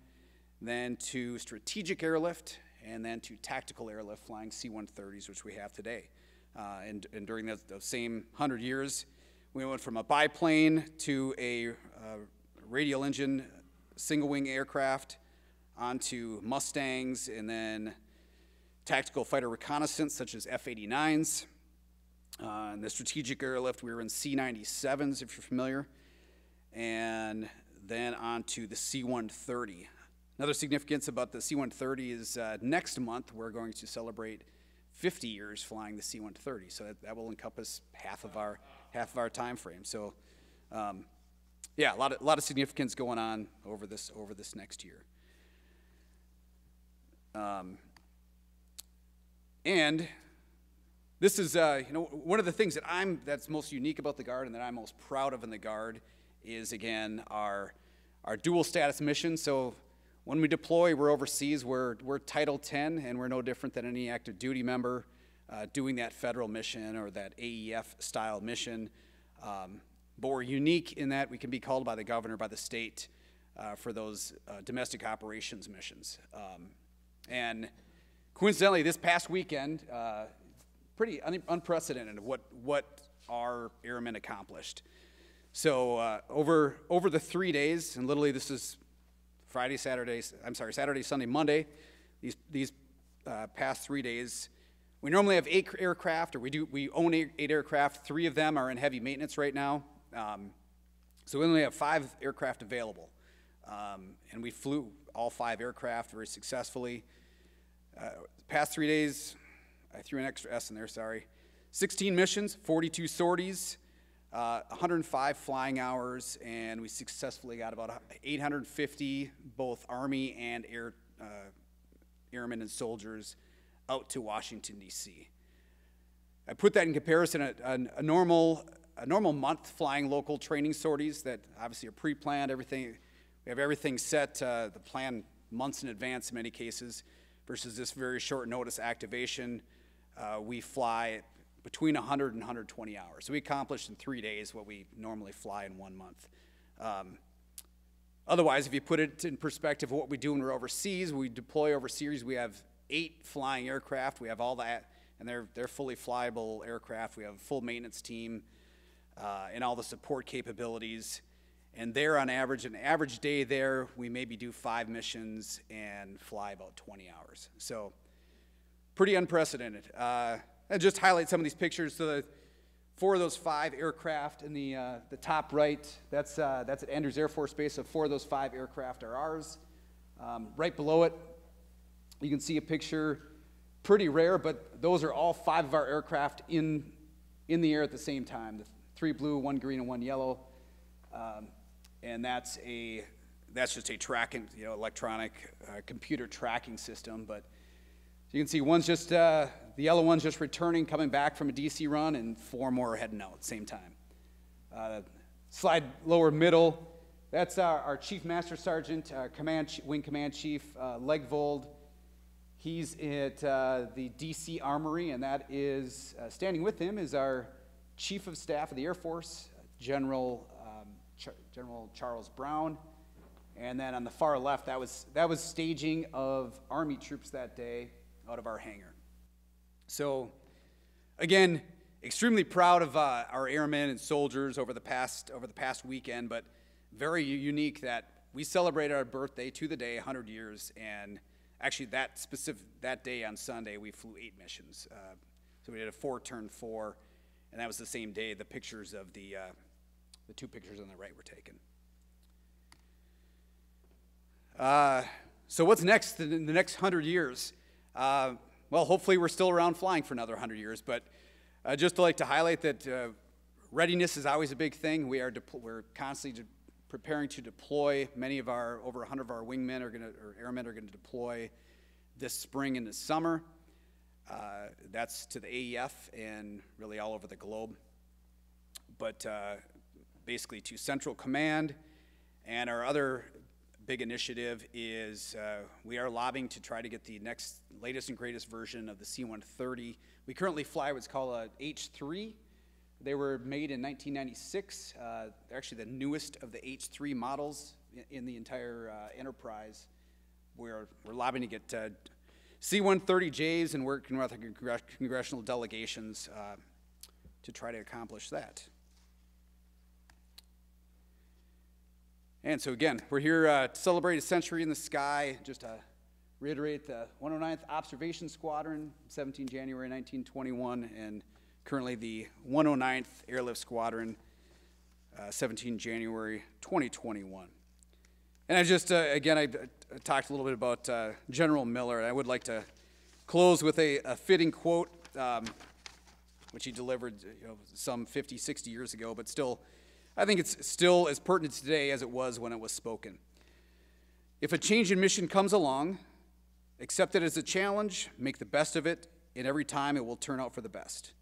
then to strategic airlift, and then to tactical airlift, flying C-130s, which we have today. And during those same 100 years, we went from a biplane to a radial engine single-wing aircraft onto Mustangs, and then tactical fighter reconnaissance, such as F-89s. In the strategic airlift, we were in C-97s, if you're familiar, and then onto the C-130. Another significance about the C-130 is next month we're going to celebrate 50 years flying the C-130, so that will encompass half of our time frame. So, yeah, a lot of significance going on over this next year. And this is one of the things that's most unique about the Guard and that I'm most proud of in the Guard is, again, our dual status mission. So when we deploy, we're overseas, we're Title 10, and we're no different than any active duty member doing that federal mission or that AEF style mission. But we're unique in that we can be called by the governor, by the state, for those domestic operations missions. And coincidentally, this past weekend, pretty unprecedented what our airmen accomplished. So over the 3 days, and literally this is Saturday, Sunday, Monday, these past 3 days, we normally have 8 aircraft, or we own 8 aircraft. 3 of them are in heavy maintenance right now. So we only have 5 aircraft available. And we flew all 5 aircraft very successfully. Past 3 days, I threw an extra S in there, sorry. 16 missions, 42 sorties, 105 flying hours, and we successfully got about 850 both Army and airmen and soldiers out to Washington, D.C. I put that in comparison, a normal month flying local training sorties that obviously are pre-planned, we have everything set, the plan months in advance in many cases, versus this very short notice activation. We fly between 100 and 120 hours. So we accomplished in 3 days what we normally fly in 1 month. Otherwise, if you put it in perspective of what we do when we're overseas, we deploy overseas, we have 8 flying aircraft. We have all that, and they're fully flyable aircraft. We have a full maintenance team and all the support capabilities. And there, on average, an average day there, we maybe do 5 missions and fly about 20 hours. So pretty unprecedented. And just highlight some of these pictures. So 4 of those 5 aircraft in the top right, that's at Andrews Air Force Base. So 4 of those 5 aircraft are ours. Right below it, you can see a picture, pretty rare, but those are all 5 of our aircraft in the air at the same time. The 3 blue, 1 green, and 1 yellow. And that's just a tracking, electronic computer tracking system. But you can see one's just, the yellow one's just returning, coming back from a DC run, and 4 more are heading out at the same time. Slide lower middle, that's our Chief Master Sergeant, Wing Command Chief, Legvold. He's at the DC Armory, and that is, standing with him is our Chief of Staff of the Air Force, General Charles Brown. And then on the far left, that was staging of Army troops that day out of our hangar. So again, extremely proud of our airmen and soldiers over the past weekend, but very unique that we celebrated our birthday to the day, 100 years, and actually that day on Sunday we flew 8 missions. So we did a 4-turn-4, and that was the same day the pictures of the 2 pictures on the right were taken. So what's next in the next 100 years? Well, hopefully we're still around flying for another 100 years, but just to like to highlight that readiness is always a big thing. We're constantly preparing to deploy. Many of over 100 of our wingmen or airmen are going to deploy this spring and this summer. That's to the AEF and really all over the globe. But basically to Central Command, and our other big initiative is we are lobbying to try to get the latest and greatest version of the C-130. We currently fly what's called a H-3. They were made in 1996. They're actually the newest of the H-3 models in the entire enterprise. We're lobbying to get C-130Js and working with congressional delegations to try to accomplish that. And so again, we're here to celebrate a century in the sky. Just to reiterate, the 109th Observation Squadron, 17 January 1921, and currently the 109th Airlift Squadron, 17 January 2021. And I just, again, I talked a little bit about General Miller, and I would like to close with a fitting quote, which he delivered some 50, 60 years ago, but still, I think it's still as pertinent today as it was when it was spoken. If a change in mission comes along, accept it as a challenge, make the best of it, and every time it will turn out for the best.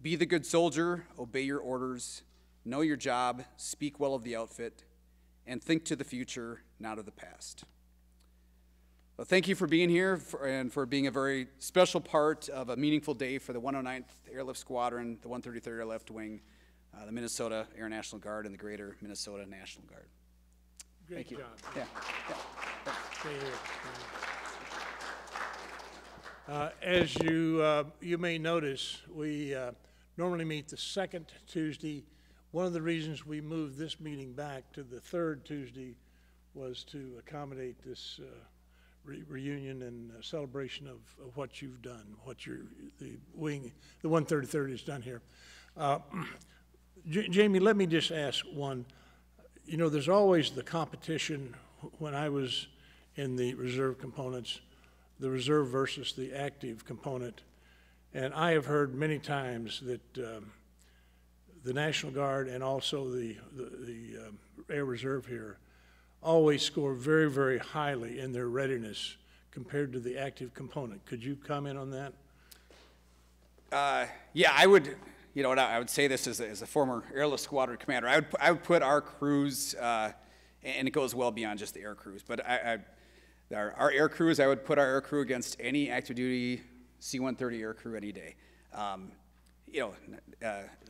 Be the good soldier, obey your orders, know your job, speak well of the outfit, and think to the future, not of the past. Well, thank you for being here and for being a very special part of a meaningful day for the 109th Airlift Squadron, the 133rd Airlift Wing, the Minnesota Air National Guard, and the Greater Minnesota National Guard. Great Thank you. job. Yeah. Stay here. As you may notice, we normally meet the second Tuesday. One of the reasons we moved this meeting back to the third Tuesday was to accommodate this reunion and celebration of what you've done, what the 133rd has done here. Jamie, let me just ask one. There's always the competition when I was in the reserve components, the reserve versus the active component. And I have heard many times that the National Guard and also the Air Reserve here always score very, very highly in their readiness compared to the active component. Could you comment on that? Yeah, I would. I would say this as a former Airlift Squadron commander. I would put our crews, and it goes well beyond just the air crews, but our air crews, I would put our air crew against any active duty C-130 air crew any day.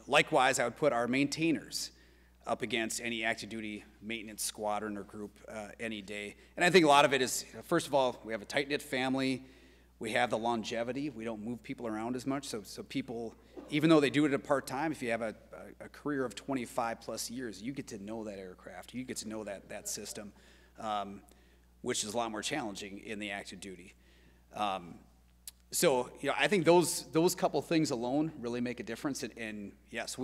likewise, I would put our maintainers up against any active duty maintenance squadron or group any day. And I think a lot of it is, first of all, we have a tight-knit family. We have the longevity. We don't move people around as much. So people, even though they do it at part-time, if you have a career of 25 plus years, you get to know that aircraft. You get to know that system, which is a lot more challenging in the active duty. So, I think those couple things alone really make a difference. And yes,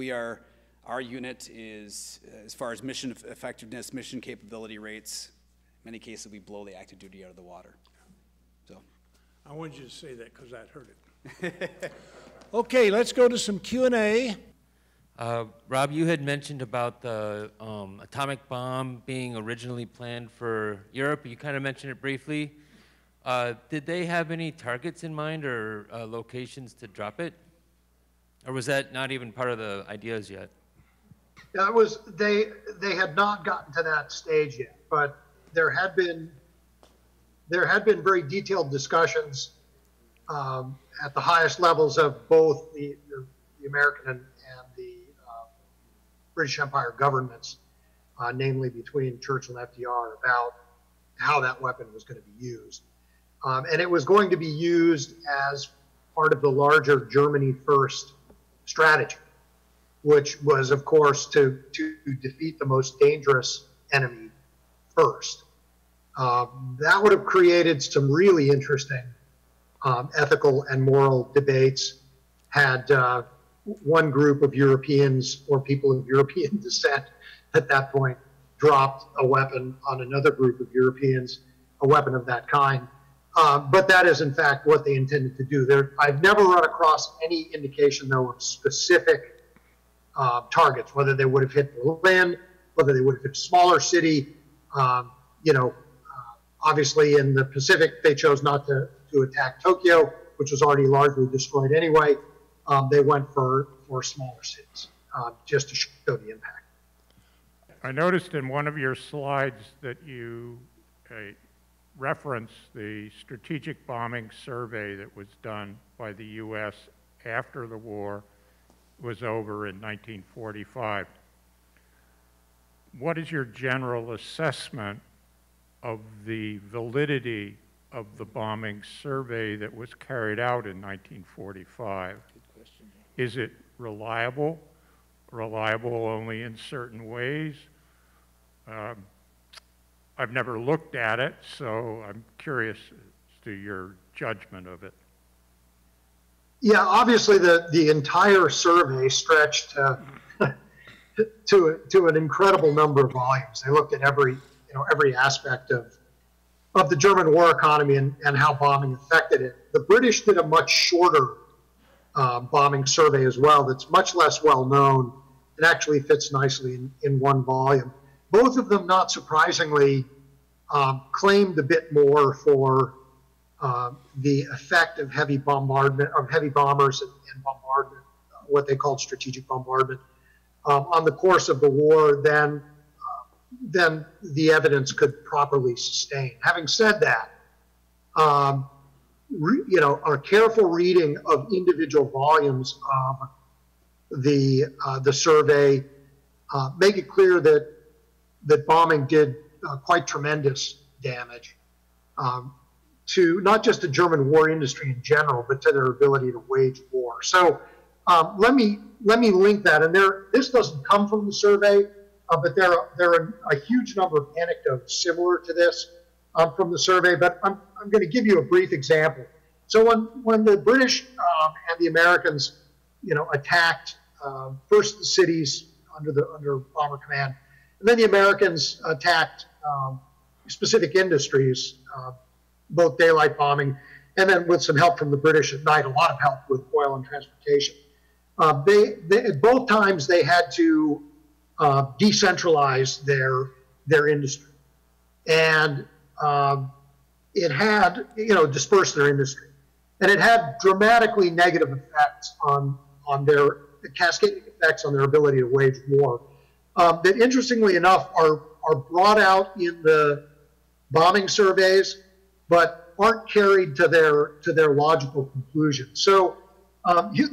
our unit is, as far as mission effectiveness, mission capability rates, in many cases we blow the active duty out of the water. So, I wanted you to say that because I'd heard it. Okay, let's go to some Q&A. Rob, you had mentioned about the atomic bomb being originally planned for Europe. You kind of mentioned it briefly. Did they have any targets in mind or locations to drop it? Or was that not even part of the ideas yet? Yeah, they had not gotten to that stage yet, but there had been very detailed discussions at the highest levels of both the American and the British Empire governments, namely between Churchill and FDR, about how that weapon was going to be used. And it was going to be used as part of the larger Germany first strategy, which was, of course, to defeat the most dangerous enemy first. That would have created some really interesting ethical and moral debates had one group of Europeans or people of European descent at that point dropped a weapon on another group of Europeans, a weapon of that kind. But that is, in fact, what they intended to do. I've never run across any indication, though, of specific targets, whether they would have hit Berlin, whether they would have hit a smaller city. Obviously, in the Pacific, they chose not to attack Tokyo, which was already largely destroyed anyway. They went for smaller cities, just to show the impact. I noticed in one of your slides that you reference the strategic bombing survey that was done by the U.S. after the war was over in 1945. What is your general assessment of the validity of the bombing survey that was carried out in 1945? Good question. Is it reliable only in certain ways? I've never looked at it, so I'm curious as to your judgment of it. Yeah, obviously the entire survey stretched to an incredible number of volumes. They looked at every aspect of the German war economy and how bombing affected it. The British did a much shorter bombing survey as well that's much less well known. It actually fits nicely in one volume. Both of them, not surprisingly, claimed a bit more for the effect of heavy bombardment, of heavy bombers and bombardment, what they called strategic bombardment, on the course of the war than the evidence could properly sustain. Having said that, a careful reading of individual volumes of the survey make it clear that bombing did quite tremendous damage to not just the German war industry in general, but to their ability to wage war. So let me link that. And this doesn't come from the survey, but there are a huge number of anecdotes similar to this from the survey. But I'm going to give you a brief example. So when the British and the Americans, attacked first the cities under bomber command, and then the Americans attacked specific industries, both daylight bombing, and then with some help from the British at night, a lot of help with oil and transportation. At both times they had to decentralize their industry, and it had dispersed their industry, and it had dramatically negative effects on their cascading effects on their ability to wage war. That interestingly enough are brought out in the bombing surveys, but aren't carried to their logical conclusion. So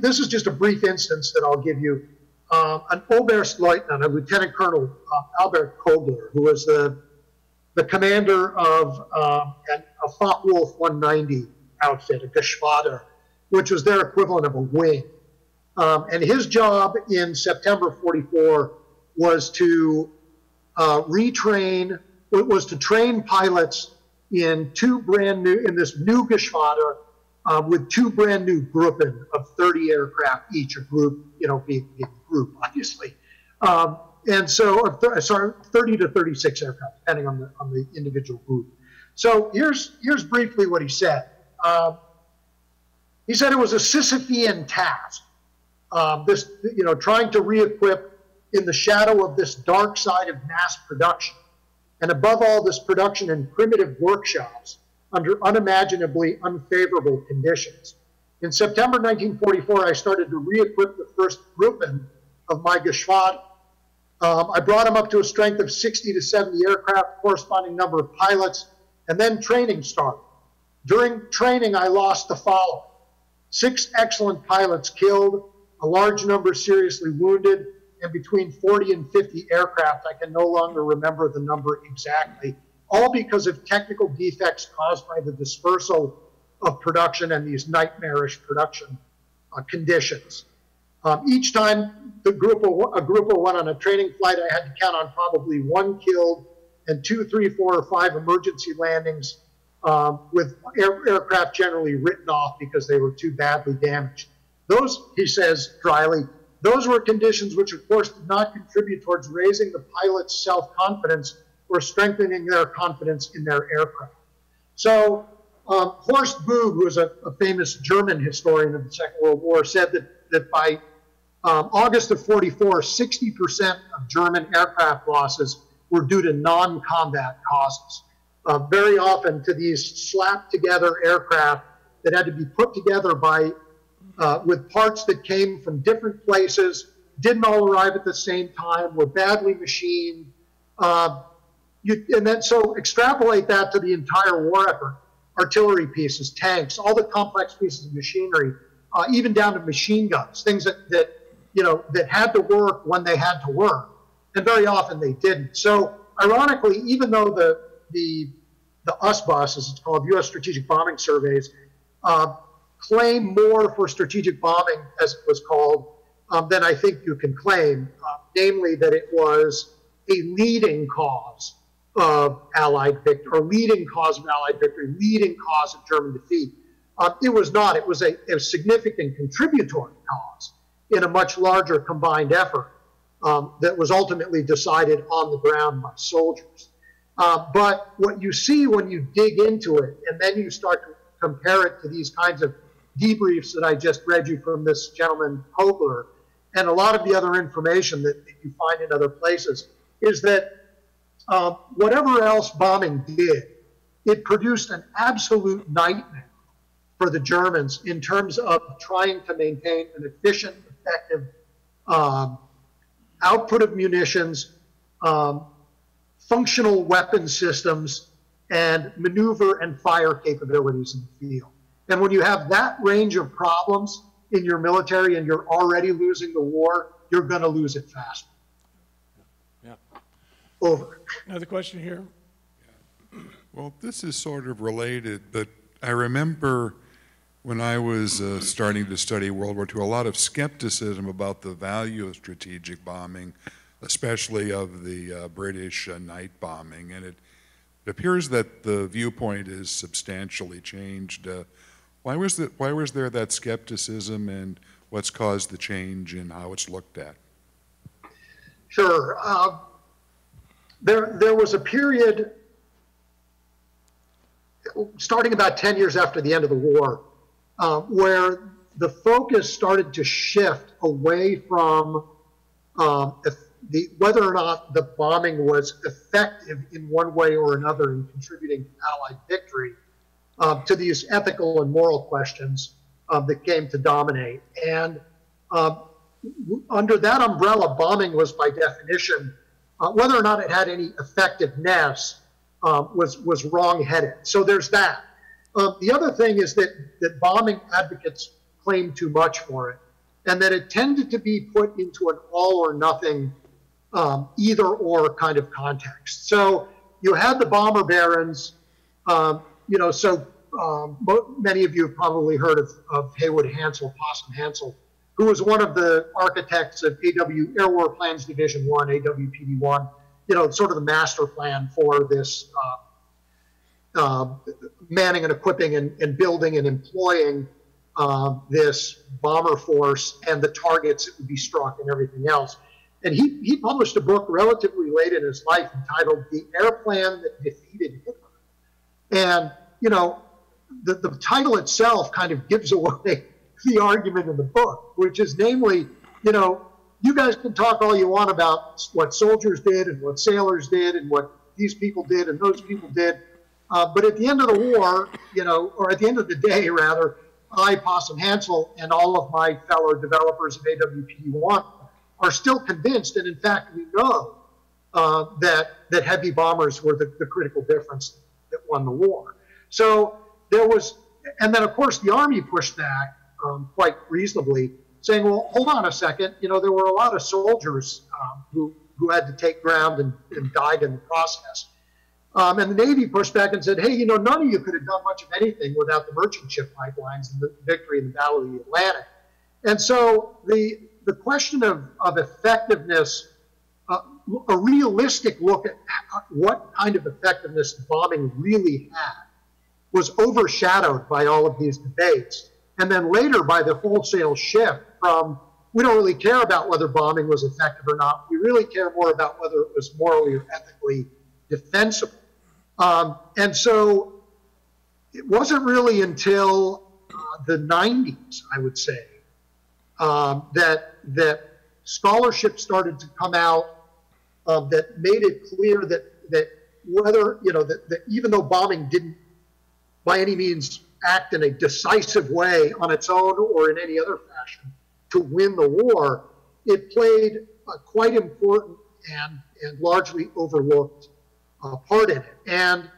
This is just a brief instance that I'll give you. An Oberstleutnant, a Lieutenant Colonel Albert Kogler, who was the commander of a Focke-Wulf 190 outfit, a Geschwader, which was their equivalent of a wing. And his job in September 44 was to train pilots in this new Geschwader with two brand new Gruppen of 30 aircraft each, a group, being a group, obviously. And so, 30 to 36 aircraft, depending on the individual group. So here's briefly what he said. He said it was a Sisyphean task. Trying to re-equip in the shadow of this dark side of mass production, and above all, this production in primitive workshops under unimaginably unfavorable conditions. In September 1944, I started to re-equip the first Gruppen of my Geschwader. I brought them up to a strength of 60 to 70 aircraft, corresponding number of pilots, and then training started. During training, I lost the following: 6 excellent pilots killed, a large number seriously wounded, and between 40 and 50 aircraft. I can no longer remember the number exactly, all because of technical defects caused by the dispersal of production and these nightmarish production conditions. Each time a Gruppe went on a training flight, I had to count on probably 1 killed and 2, 3, 4, or 5 emergency landings with aircraft generally written off because they were too badly damaged. Those, he says dryly, those were conditions which of course did not contribute towards raising the pilot's self-confidence or strengthening their confidence in their aircraft. So Horst Bug, who was a famous German historian of the Second World War, said that by August of 44, 60% of German aircraft losses were due to non-combat causes. Very often to these slapped together aircraft that had to be put together by with parts that came from different places, didn't all arrive at the same time, were badly machined. And then so extrapolate that to the entire war effort. Artillery pieces, tanks, all the complex pieces of machinery, even down to machine guns, things that had to work when they had to work, and very often they didn't. So ironically, even though the USBUS, as it's called, U.S. Strategic Bombing Surveys, claim more for strategic bombing, as it was called, than I think you can claim, namely that it was a leading cause of Allied victory, or leading cause of Allied victory, leading cause of German defeat. It was not. It was a significant contributory cause in a much larger combined effort that was ultimately decided on the ground by soldiers. But what you see when you dig into it, and then you start to compare it to these kinds of debriefs that I just read you from this gentleman, Kogler, and a lot of the other information that you find in other places, is that whatever else bombing did, it produced an absolute nightmare for the Germans in terms of trying to maintain an efficient, effective output of munitions, functional weapon systems, and maneuver and fire capabilities in the field. And when you have that range of problems in your military and you're already losing the war, you're going to lose it fast. Yeah. Over. Another question here. Well, this is sort of related, but I remember when I was starting to study World War II, a lot of skepticism about the value of strategic bombing, especially of the British night bombing, and it appears that the viewpoint is substantially changed. Why was there that skepticism, and what's caused the change in how it's looked at? Sure. There was a period starting about 10 years after the end of the war where the focus started to shift away from whether or not the bombing was effective in one way or another in contributing to Allied victory to these ethical and moral questions that came to dominate. And under that umbrella, bombing was by definition, whether or not it had any effectiveness, was wrong-headed. So there's that. The other thing is that bombing advocates claim too much for it, and that it tended to be put into an all or nothing, either or kind of context. So you had the bomber barons, you know, so many of you have probably heard of Haywood Hansel, Possum Hansel, who was one of the architects of Air War Plans Division 1, AWPD-1, you know, sort of the master plan for this manning and equipping and building and employing this bomber force and the targets that would be struck and everything else. And he published a book relatively late in his life entitled The Air Plan That Defeated Hitler. And, you know, the title itself kind of gives away the argument in the book, which is namely, you know, you guys can talk all you want about what soldiers did and what sailors did and what these people did and those people did. But at the end of the war, you know, or at the end of the day, rather, I, Possum Hansel, and all of my fellow developers of AWPD-1 are still convinced, and in fact, we know that heavy bombers were the critical difference that won the war. So there was, and then of course the Army pushed back quite reasonably, saying, well, hold on a second, you know, there were a lot of soldiers who had to take ground and died in the process. And the Navy pushed back and said, hey, you know, none of you could have done much of anything without the merchant ship pipelines and the victory in the Battle of the Atlantic. And so the question of effectiveness, a realistic look at what kind of effectiveness bombing really had, was overshadowed by all of these debates. And then later by the wholesale shift from, we don't really care about whether bombing was effective or not. We really care more about whether it was morally or ethically defensible. And so it wasn't really until the 90s, I would say, that scholarship started to come out that made it clear that whether, you know, that even though bombing didn't by any means act in a decisive way on its own or in any other fashion to win the war, it played a quite important and largely overlooked part in it. And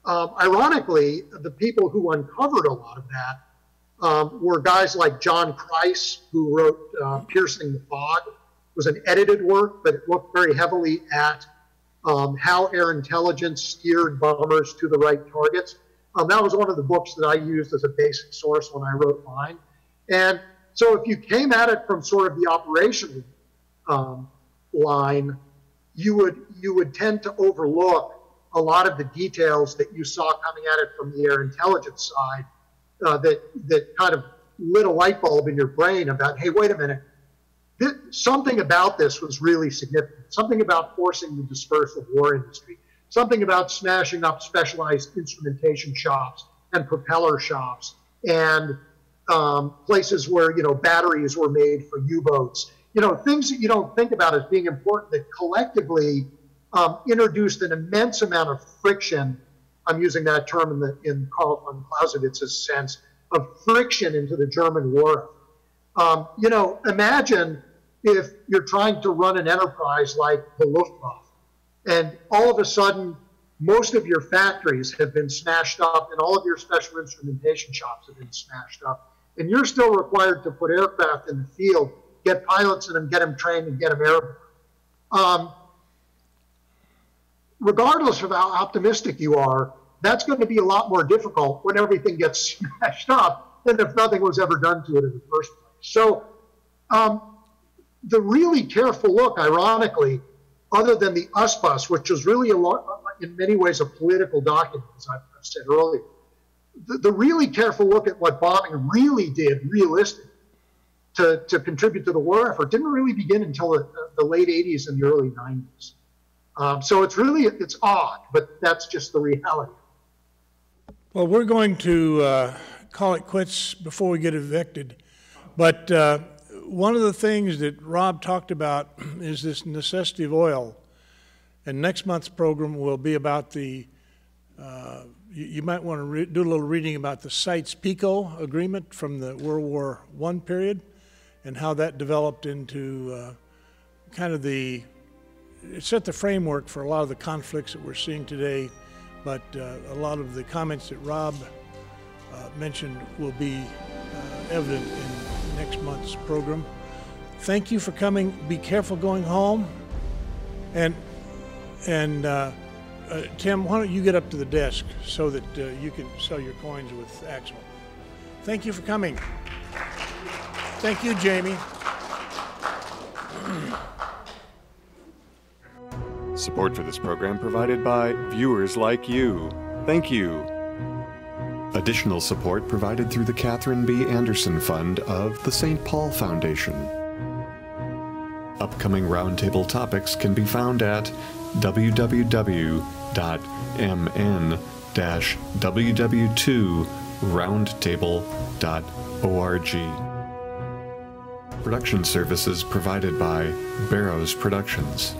ironically, the people who uncovered a lot of that were guys like John Price, who wrote Piercing the Fog. It was an edited work, but it looked very heavily at how air intelligence steered bombers to the right targets. That was one of the books that I used as a basic source when I wrote mine. And so if you came at it from sort of the operational line, you would tend to overlook a lot of the details that you saw coming at it from the air intelligence side that kind of lit a light bulb in your brain about, hey, wait a minute, something about this was really significant, something about forcing the dispersal of war industry, something about smashing up specialized instrumentation shops and propeller shops and places where, you know, batteries were made for U-boats. You know, things that you don't think about as being important that collectively introduced an immense amount of friction. I'm using that term in Karl von Clausewitz's sense of friction into the German war. You know, imagine if you're trying to run an enterprise like the Luftwaffe, and all of a sudden, most of your factories have been smashed up and all of your special instrumentation shops have been smashed up. And you're still required to put aircraft in the field, get pilots in them, get them trained, and get them airborne. Regardless of how optimistic you are, that's going to be a lot more difficult when everything gets smashed up than if nothing was ever done to it in the first place. So the really careful look, ironically, other than the US-Bus, which was really in many ways a political document, as I've said earlier, the really careful look at what bombing really did realistically to contribute to the war effort didn't really begin until the late 80s and the early 90s. So it's odd, but that's just the reality. Well, we're going to call it quits before we get evicted. But one of the things that Rob talked about is this necessity of oil. And next month's program will be about the, you might want to do a little reading about the Sykes-Picot agreement from the World War I period and how that developed into kind of it set the framework for a lot of the conflicts that we're seeing today. But a lot of the comments that Rob mentioned will be evident in next month's program. Thank you for coming. Be careful going home. And Tim, why don't you get up to the desk so that you can sell your coins with Axel. Thank you for coming. Thank you, Jamie. Support for this program provided by viewers like you. Thank you. Additional support provided through the Catherine B. Anderson Fund of the St. Paul Foundation. Upcoming roundtable topics can be found at www.mn-ww2roundtable.org. Production services provided by Barrows Productions.